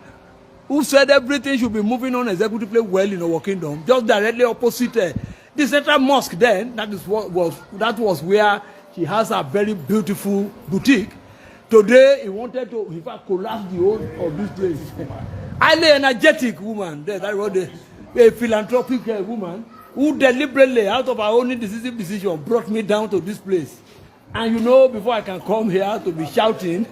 who said everything should be moving on executively well in our kingdom, just directly opposite the central mosque. Then that was where she has a very beautiful boutique. Today he wanted to, in fact, collapse the whole of this place. Highly energetic woman. That was a philanthropic woman. who deliberately, out of our own indecisive decision, brought me down to this place. And you know, before I can come here to be shouting,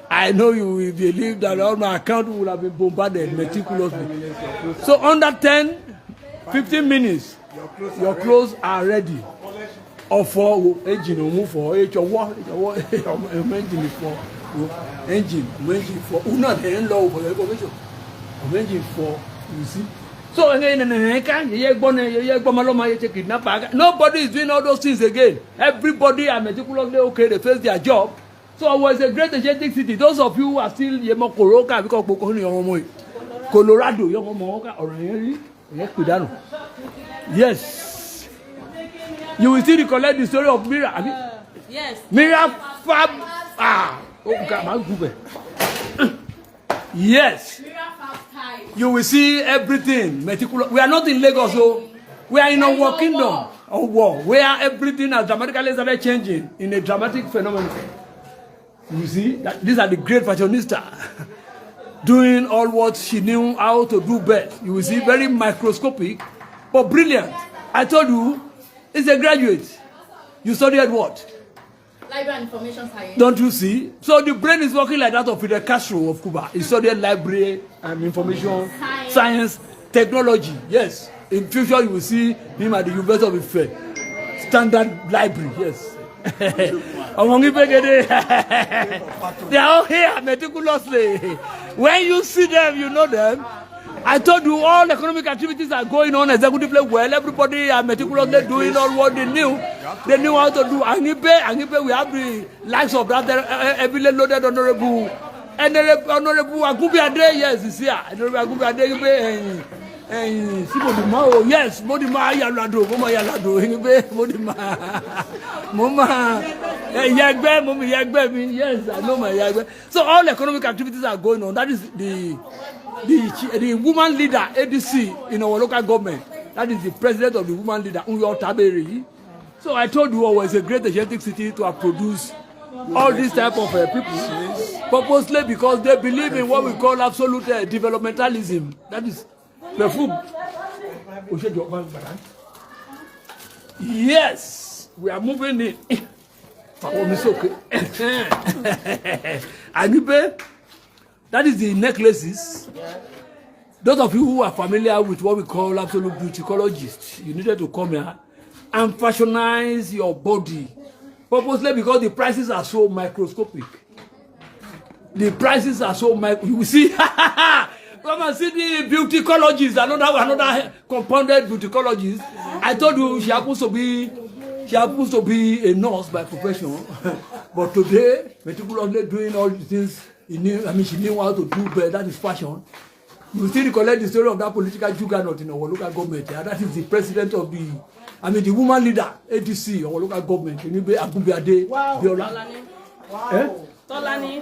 I know you will believe that all my account will have been bombarded meticulously. So under 10-15 minutes, your clothes are ready. Or for engine or move for engine for not the low for the information of engine for you see. So nobody is doing all those things again. Everybody are meticulously okay, they face their job. So it was a great energetic city. Those of you who are still Yemokoroka because Colorado, yes. You will still recollect the story of Niran. Yes. Niran Fab. Yes. You will see everything meticulous. We are not in Lagos, so we are in a war kingdom of war, where everything has dramatically started changing in a dramatic phenomenon. You see that these are the great fashionistas doing all what she knew how to do best. You will see very microscopic, but brilliant. I told you. It's a graduate. You studied what? Library and information science. Don't you see? So the brain is working like that of Fidel Castro of Cuba. He studied library and information science technology. Yes. In future, you will see him at the University of Ife. Standard library. Yes. They are all here meticulously. When you see them, you know them. I told you all economic activities are going on executively well. Everybody are meticulously doing all what they knew. They knew how to do. Angipe, we have the likes of that heavily loaded honorable Agubiade, yes, is here. Honorable Agubiade, and Simodima, yes, Modima Yalado, Moma Yalado, Moma Yagbe, Moma Yagbe, yes, I know my Yagbe. So all economic activities are going on. That is the woman leader ADC in our local government. That is the president of the woman leader 𝗢𝗙𝗙. So I told you it was a great energetic city to have produced all these type of people purposely because they believe in what we call absolute developmentalism. That is the food. Yes, we are moving in. That is the necklaces. Those of you who are familiar with what we call absolute beautycologists, you needed to come here and fashionize your body. Purposely because the prices are so microscopic. The prices are so you will see. Come and see the beautycologists, another compounded beautycologist. I told you she happens to be a nurse by profession. But today, meticulously doing all these things. She knew how to do better. That is fashion. You still recollect the story of that political juggernaut in our local government. Yeah? That is the president of the woman leader, ADC, our local government. Agubiade. Wow. Tolani,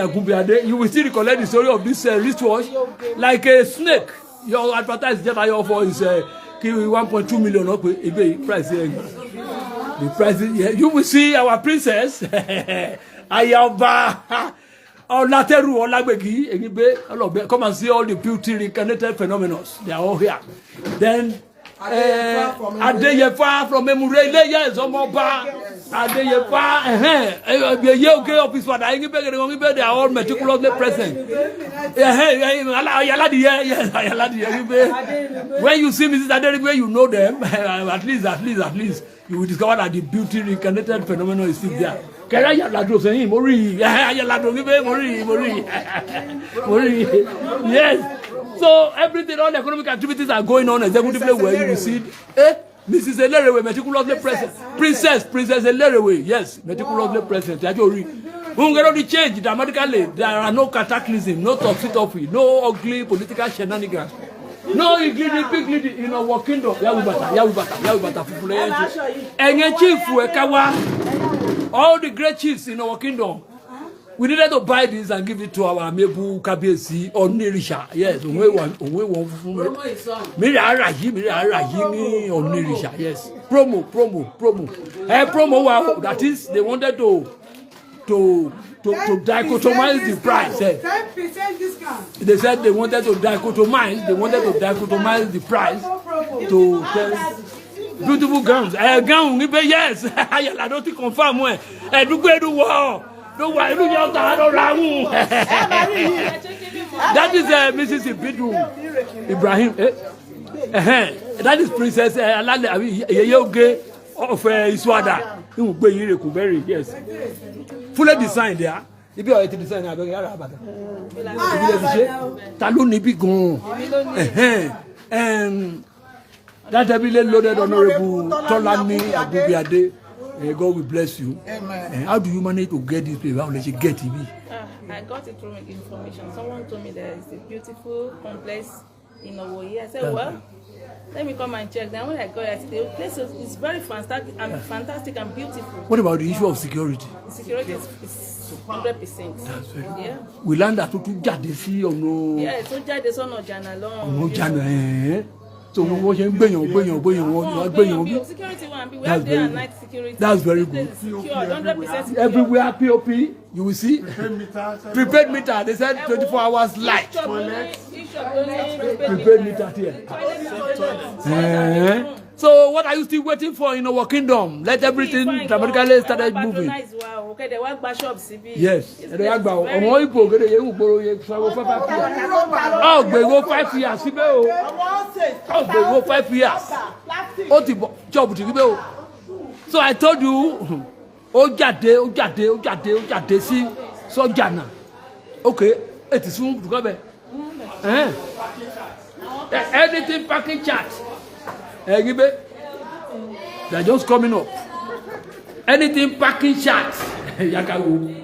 Agubiade. You will still recollect the story of this wristwatch, like a snake. Your advertised jet for is 1.2 million price. The price. Yeah. You will see our princess. Ayaba, Olateru, Olagbegi, Enibe, come and see all the beauty reincarnated phenomena. They are all here. Then, Adeyefa from Emure, yes, Omoba, Adeyefa, office for the they are all meticulously present. When you see Mrs. Adewale, you know them. At least, you will discover that the beauty reincarnated phenomenon is still there. Yes. So everything, all the economic activities are going on executively well. You will see Mrs. Elerewe meticulously present. Princess Elerewe, yes, meticulously present. We going to change dramatically. There are no cataclysm, no topsy-turvy, no ugly political shenanigans. No, big lady in our kingdom. Yawubata, all the great chiefs in our kingdom. We needed to buy this and give it to our 𝗞𝗶𝗴𝗍𝗔 Onireke. Yes, Onireke. Yes, promo. Promo. That is, they wanted to dichotomize the price. 10% discount. They said they wanted to dichotomize the price to beautiful gowns. Gown, yes. I don't think confirm when. That is Mrs. Ibrahim. That is Princess Yeyoge of Iswada. Very yes. Fully designed there. If you are to design, I beg that Adewale loaded Honorable Tolani Abubiade. God will bless you. Amen. How do you manage to get this paper? How did you get it? I got it through information. Someone told me there is a beautiful complex in Owoye. I said, well, let me come and check. Then when I got it, the place is very fantastic and beautiful. What about the issue of security? The security is 100%. That's very good. Yeah. We learned that to Jadesi or no. Yeah, so Jade son of Jana long. No Jana. So we watch security one. We have day and night security. That's very good. Secure, 100% Everywhere POP, you will see prepaid meter. They said 24 hours light. Prepaid meter here. So what are you still waiting for in our kingdom? Let everything dramatically start moving. Yes. They are about 5 years. 5 years. So I told you, Ojade, see, so Jana. Okay, it is soon to go. Anything parking chat. They're just coming up. Anything parking chat. Yakago.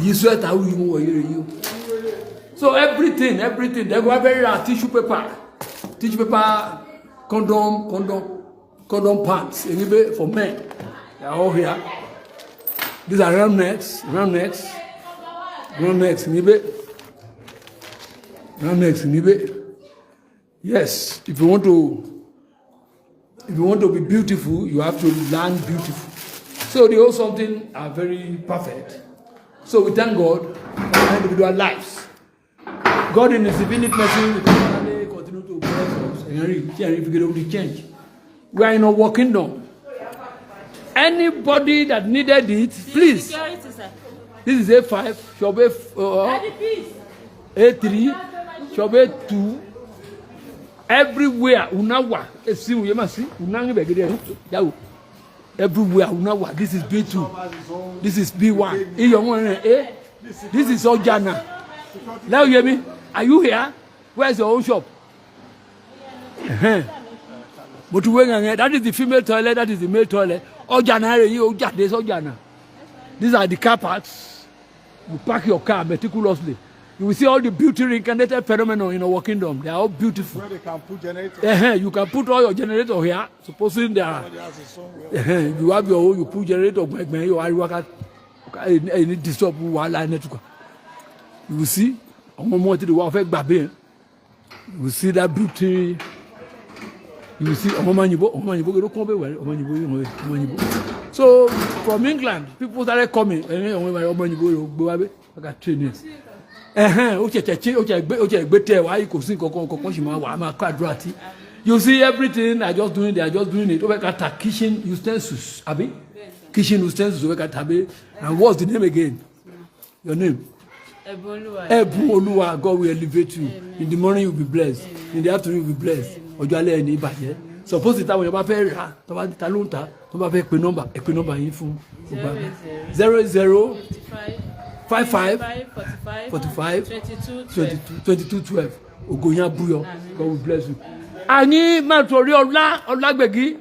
You sweat how you. So everything. They go very tissue paper, condom pants. For men, they are all here. These are round necks. Yes, if you want to be beautiful, you have to learn beautiful. So the whole something are very perfect. So we thank God for our individual lives. God in His infinite mercy will continue to bless us and if we get able to change. We are in our kingdom. Anybody that needed it, please. This is A5, shall be A3, shall be 2. Everywhere, Unawa. Everywhere, Unawa. This is B2. This is B1. This is Ojana. Now you hear me? Are you here? Where's your own shop? But that is the female toilet, that is the male toilet. Ojana. These are the car parks. You park your car meticulously. You will see all the beauty reincarnated phenomena in our kingdom. They are all beautiful. Where they can put generators. You can put all your generator here. Supposing they are. You have your own, you put generator. You need to stop network. You will see. You will see that beauty. You will see. So from England, people started coming. You see everything. They are just doing it. Kitchen utensils, kitchen utensils. And what's the name again? Your name? Oluwa. God will elevate you. In the morning you'll be blessed. In the afternoon you'll be blessed. Suppose the time when you have a number, you 00 55 45 22 12. Ogonya Buyo. God will bless you. Ani Matori Olagbegi.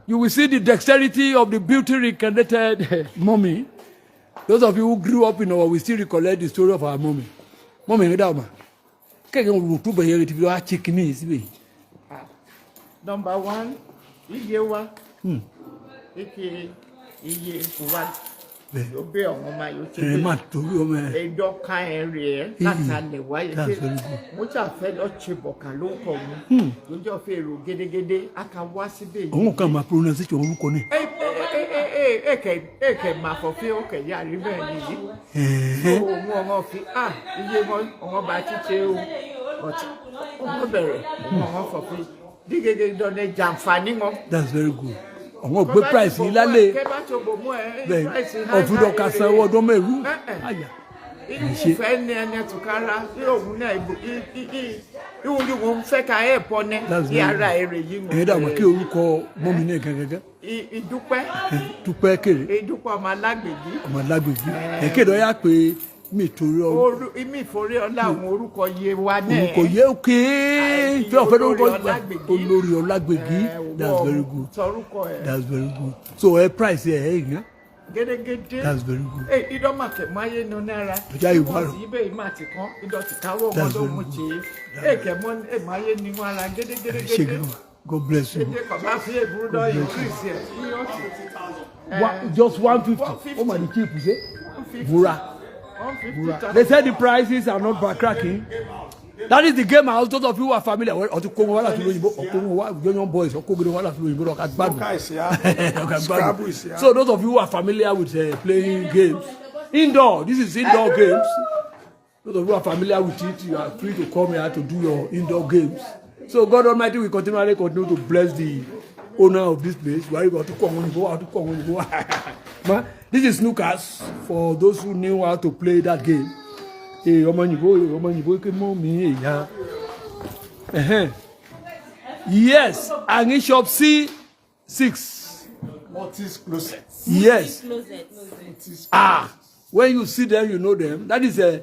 You will see the dexterity of the beauty reincarnated mommy. Those of you who grew up in our, we still recollect the story of our mommy. Mommy, Number 1, Iyewa. Eke Iye Uwa. Yo be on my you ẹ má torí ọmọ ẹ. a dog kind area, that's a the way. Which I fed or chiboka local. You just feel gede, I can wash it. Òun kàn máa pronounce orúkọ ni. Ma for feel okay, yeah, revenge. Oh, more of it. You want on my teacher, but very for free. Dig don't they jump finding on. That's very good. Àwọn gbé price yìí lálẹ́ bẹ́ẹ̀ ọ̀fúndọ̀ ká sanwó ọdún mẹ́rù àyà ìfẹ́ ní ẹni ẹ̀tùkára yóò mú náà ìwọ̀n ní wọ́n fẹ́ ká ẹ̀ pọ̀ ní yàrá èrè yìí mú. ẹ̀yẹ́ dàgbà kí orúkọ mọ́mí náà gẹ́gẹ́. ìdúpẹ́ kéré. ìdúpẹ́ ọmọ alágbègbè. ọmọ alágbègbè ẹ̀kẹ́dọ̀ yà pé mi torí ọ. mi ìforí ọlá àwọn orúkọ yé wa náà. orúkọ yé òkè fẹ́ ọ̀fẹ́ lórúkọ olórí ọlágbègbè. That's very good. That's very good. So price here, Gẹ́gẹ́gẹ́. That's very good. Ìdọ́màkẹ́ máyé nù náírà. Tọ́jà yìí wà. Ibẹ̀ ìmọ̀ àti kan ìdọ̀tí káwọ́ ọmọdé òun ṣe é. Kẹ̀mọ́ máyé nínú ara gẹ́gẹ́gẹ́. God bless you. Just 150. Oh my, the cheap, you say? Bura. They said the prices are not backtracking. That is the game house. Those of you who are familiar with young boys or so those of you who are familiar with playing games, indoor, this is indoor games. Those of you who are familiar with it, you are free to come here to do your indoor games. So God Almighty will continue to bless the owner of this place. This is snookers for those who knew how to play that game. Yes, and in shop C6. Multi's closet. Yes. When you see them, you know them. That is a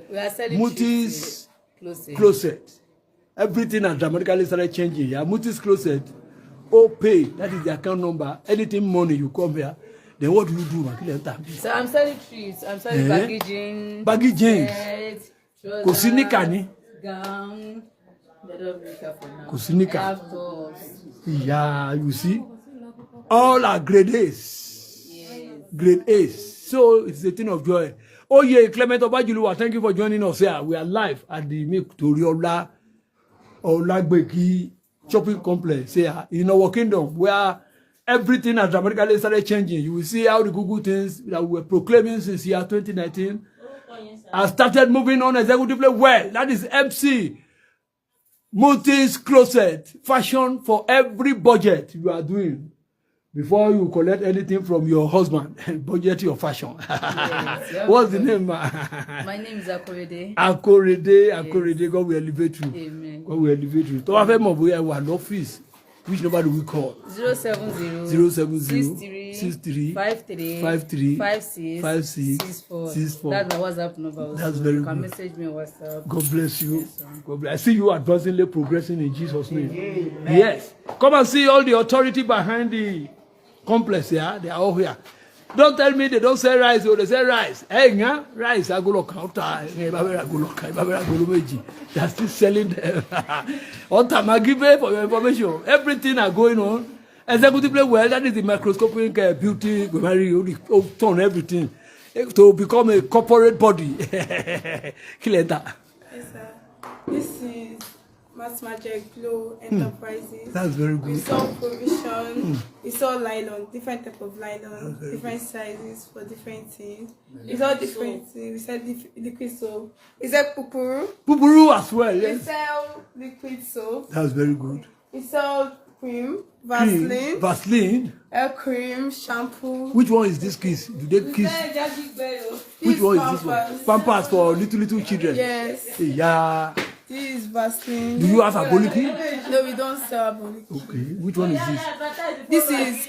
Multi's closet. Everything has dramatically started changing. Yeah, Multi's closet. Pay. That is the account number. Anything money you come here. Then what do you do? So I'm selling trees. I'm selling packaging. Packaging. Kosinika ni. Gown. They don't make up for now. Kosinika. Yeah, you see. All are grade A's. Yes. Grade A's. So it's a thing of joy. Oh yeah, Clement Obajuluwa, thank you for joining us here. We are live at the Toriola Olagbeki shopping complex here in our kingdom, where everything has dramatically started changing. You will see how the Google things that we were proclaiming since year 2019 have started moving on executively well. That is MC. Multi's closet. Fashion for every budget you are doing. Before you collect anything from your husband, budget your fashion. Yes, what's the name? My name is Akorede. Akorede. Yes. God will elevate you. Amen. God will elevate you. To have a mobile office. Which number do we call? 070 63 53 56 64. That's my WhatsApp number. That's very good. You can message me on WhatsApp. God bless you. Yes, God bless. I see you advancingly progressing in Jesus' name. Amen. Yes. Come and see all the authority behind the complex here. They are all here. Don't tell me they don't sell rice or they sell rice. Hey, rice, I go look out. They are still selling them. On time, I give for your information. Everything are going on. Executively well, that is the microscopic beauty, turn everything to become a corporate body. Kileta. Yes, sir. This is Mass Magic Glow Enterprises. That's very good. We sell provision. We sell nylon, different type of nylon, different sizes for different things. It's all different things. We sell liquid soap. We sell pupuru. Pupuru as well, yes. We sell liquid soap. That's very good. We sell cream, Vaseline. Vaseline. Hair cream, shampoo. Which one is this kiss? Do they kiss? Which one is this one? Pampers for little children. Yes. Yeah. This is Vaseline. Do you have aboliki? No, we don't sell aboliki. Okay. Which one is this? This is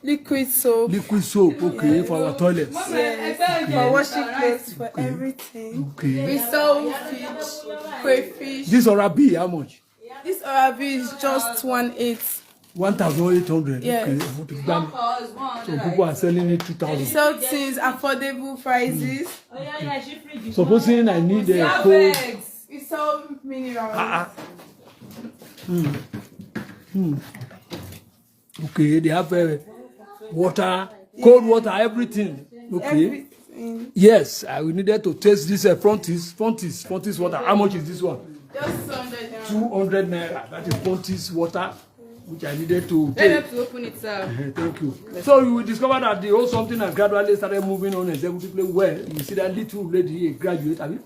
liquid soap. Liquid soap. Okay, for our toilets. Yes. Okay. For washing clothes, for everything. Okay. We sell fish, crayfish. This Orabi, how much? This Orabi is just 1.8. 1,800. Yes. Okay. So people are selling it 2,000. We sell things affordable prices. Okay. Supposing I need a cold. We sell minerals. Okay, they have water, cold water, everything. Okay. Everything. Yes, we needed to taste this Fontis water. How much is this one? Just 200 naira. 200 naira. That is Fontis water, which I needed to Let take. them to open it, sir. Thank you. So you will discover that the whole something has gradually started moving on executively well. You see that little lady, a graduate, have you?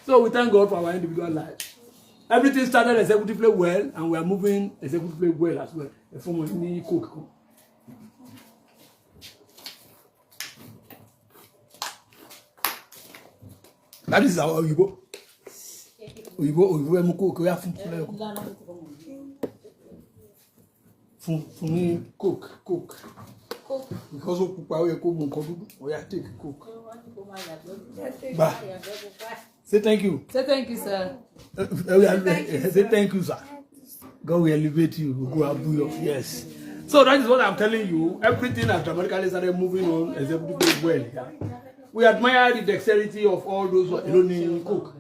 So we thank God for our individual life. Everything started executively well, and we are moving executively well as well. That is our Oyibo. Oyibo emu coke. We have fun coke. Because of we are take coke. Bah. Say thank you. Say thank you, sir. Say thank you, sir. God will elevate you. Go above your yes. So that is what I'm telling you. Everything has dramatically started moving on executively well. Yeah? We admire the dexterity of all those who are alone cook.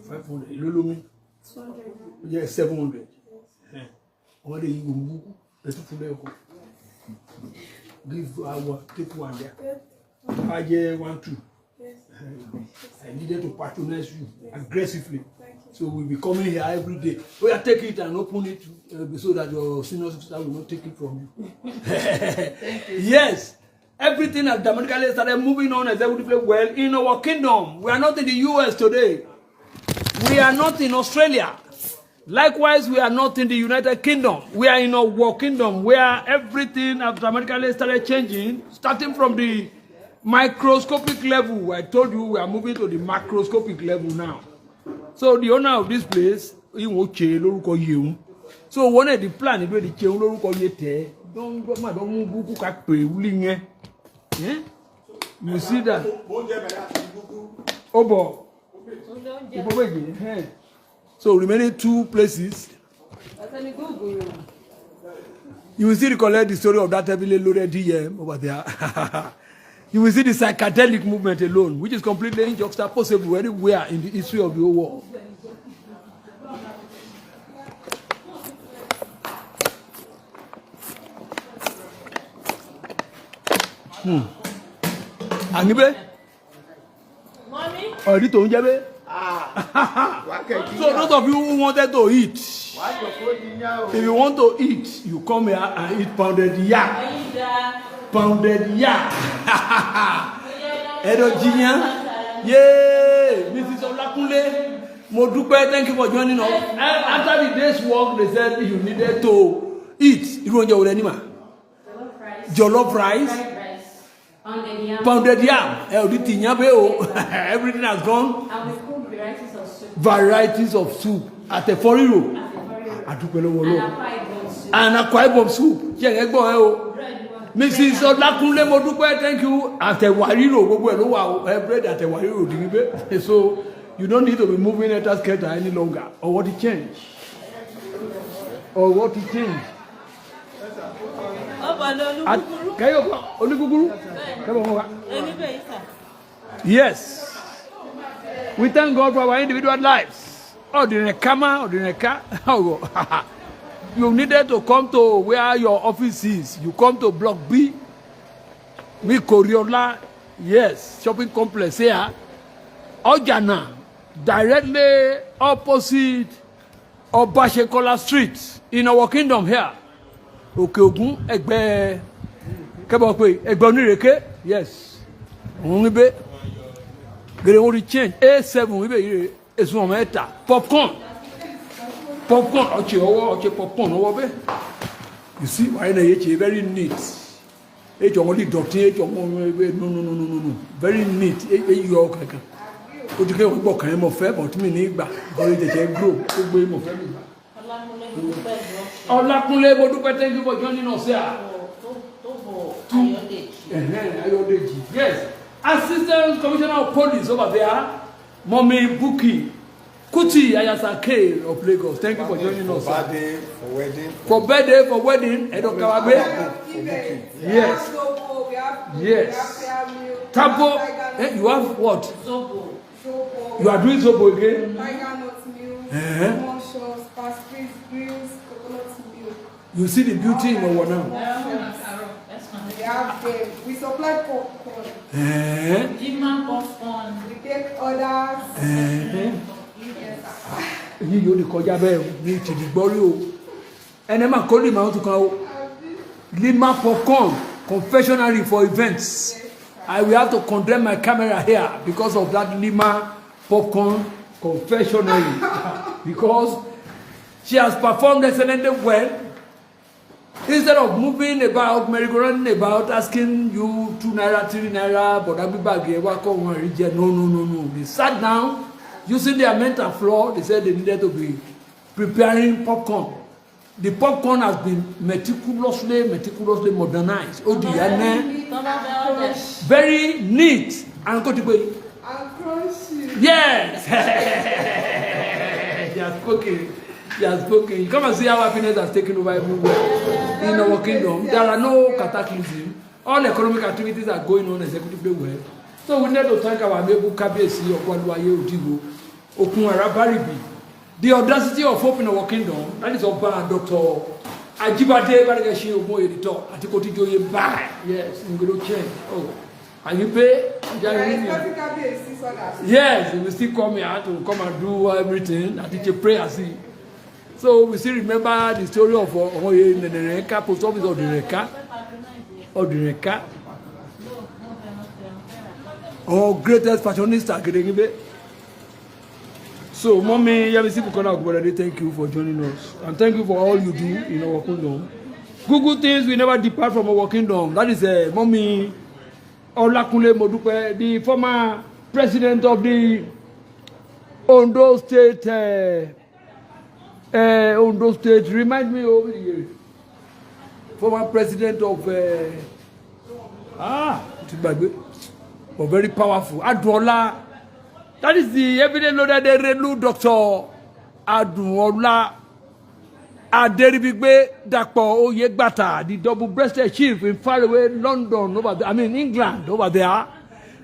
500. Ilolomi. 200. Yes, 700. What do you give our take one there? I get 1, 2. I needed to patronize you aggressively. So we'll be coming here every day. We are take it and open it so that your senior sister will not take it from you. Thank you. Yes. Everything has dramatically started moving on executively well in our kingdom. We are not in the US today. We are not in Australia. Likewise, we are not in the United Kingdom. We are in our kingdom where everything has dramatically started changing, starting from the microscopic level. I told you we are moving to the macroscopic level now. So the owner of this place, he won't change. So one of the plan is to change. You see that? Obo. So remaining 2 places. You will see recollect the story of that heavily loaded DM over there. You will see the psychedelic movement alone, which is completely injuxtaposable anywhere in the history of the whole world. Angibe? Mommy? Or did you So those of you who wanted to eat, if you want to eat, you come here and eat pounded yam. Pounded yam. Yay! Mrs. Olakunle, Modupe, thank you for joining us. After the day's work, they said you needed to eat. Jollof rice. Pounded yam. Everything has gone. And we cook Varieties of soup at a 𝗏𝗏. And a 𝗏𝗏 soup. Mrs. Olakunle Modupe, thank you. At a 𝗏𝗏, bread at a 𝗏𝗏. So you don't need to be moving at us any longer. Or what it change? Or what it change? Yes. We thank God for our individual lives. Odireka. You needed to come to where your office is. You come to Block B. Mikoriola. Yes. Shopping complex here. Ojana. Directly opposite Obasekonla Street in our kingdom here. Ogun, Egbe. Onireke. Yes. Ongibe. They only change A7 is one meter. Popcorn. Popcorn. Popcorn. You see, why very neat. It's only doctor. No. Very neat. You can't walk him of fair, but me need back. Or it grow. Olakunle Modupe, thank you for joining us here. Yes. Assistant Commissioner of Police over there, Mommy Buki Kuti Ayasake of Lagos. Thank you for joining us. For birthday, for wedding, Edo Kawabe. Yes. Yes. Tabo, you have what? You are doing Zobo again? You see the beauty in our now. We supply popcorn. Popcorn. We take orders. You the koja be ni ti di gbori o. Ene ma ko ni ma to kan o. Lima popcorn confectionery for events. I will have to condemn my camera here because of that Lima popcorn confectionery. Because she has performed excellently well. Instead of moving about, merry-go-rounding about, asking you 2 naira, 3 naira, but I'll be back here, no. They sat down, using their mental floor. They said they needed to be preparing popcorn. The popcorn has been meticulously modernized. Very neat and crunchy. Yes. He has spoken. He has spoken. You come and see how happiness has taken over everywhere in our kingdom. There are no cataclysm. All economic activities are going on executively well. So we need to thank our amiable 𝗢𝗙𝗦 𝗦𝗡𝗦. The audacity of hope in our kingdom. That is Oba Dr. 𝗢𝗙𝗙𝗦 𝗦𝗡𝗦. Yes, in good change. Oh, and you pay? Yes, we still come here to come and do everything. I teach a prayer. See. So we still remember the story of Onireke, post office Onireke. Our greatest fashionista. So, Mommy, thank you for joining us. And thank you for all you do in our kingdom. Good things will never depart from our kingdom. That is Mommy Olakunle Modupe, the former president of the Ondo State. Ondo State, remind me over the former president of very powerful Adewale. That is the evidence loaded Dr. Adewale 𝗢𝗙𝗙𝗦, the double-breasted chief in faraway London over there, England over there,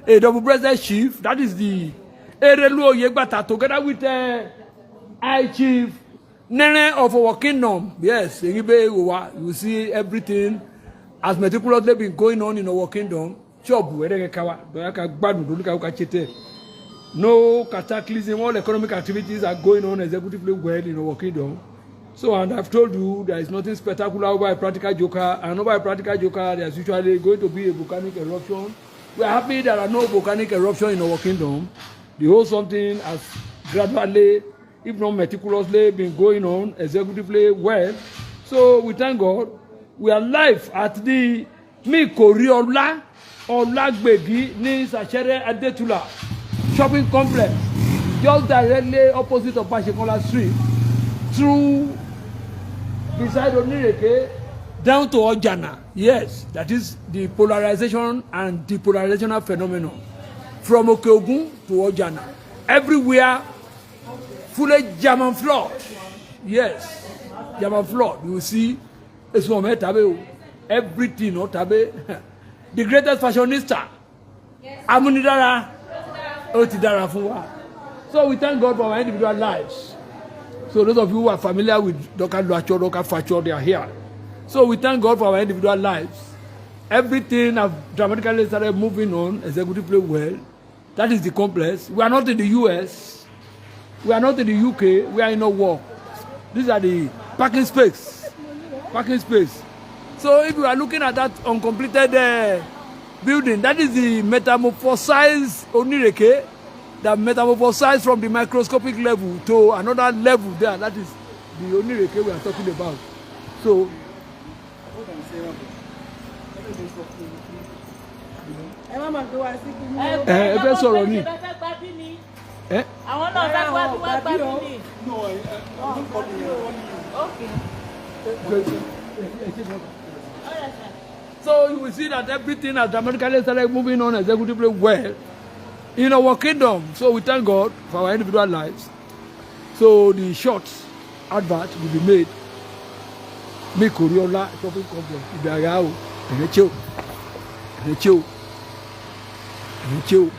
a double-breasted chief. That is the 𝗙𝗙𝗦 together with High Chief Niran of our kingdom. Yes, you see everything as meticulously been going on in our kingdom. No cataclysm, all economic activities are going on executively well in our kingdom. So, and I've told you there is nothing spectacular over a practical joker, and over a practical joker there's usually going to be a volcanic eruption. We are happy there are no volcanic eruption in our kingdom. The whole something has gradually, if not meticulously, been going on executively well. So we thank God. We are live at the 𝗢𝗙𝗙𝗦 𝗦𝗀𝗡𝗦 shopping complex, just directly opposite of Obasekonla Street, through beside Onireke down to Ojana. Yes, that is the polarization and depolarizational phenomenon from Ogun to Ojana. Everywhere, fully German flood. Yes, German flood. You will see everything. The greatest fashionista, Amunidara. So we thank God for our individual lives. So those of you who are familiar with Dr. 𝗢𝗙𝗦, they are here. So we thank God for our individual lives. Everything has dramatically started moving on executively well. That is the complex. We are not in the US. We are not in the UK. We are in a war. These are the parking space. Parking space. So if you are looking at that uncompleted building, that is the metamorphosized Onireke, that metamorphosized from the microscopic level to another level there. That is the Onireke we are talking about. So, so you will see that everything has dramatically started moving on executively well in our kingdom. So we thank God for our individual lives. So the short advert will be made. 𝗢𝗙𝗙𝗦 shopping complex. 𝗢𝗙𝗙𝗦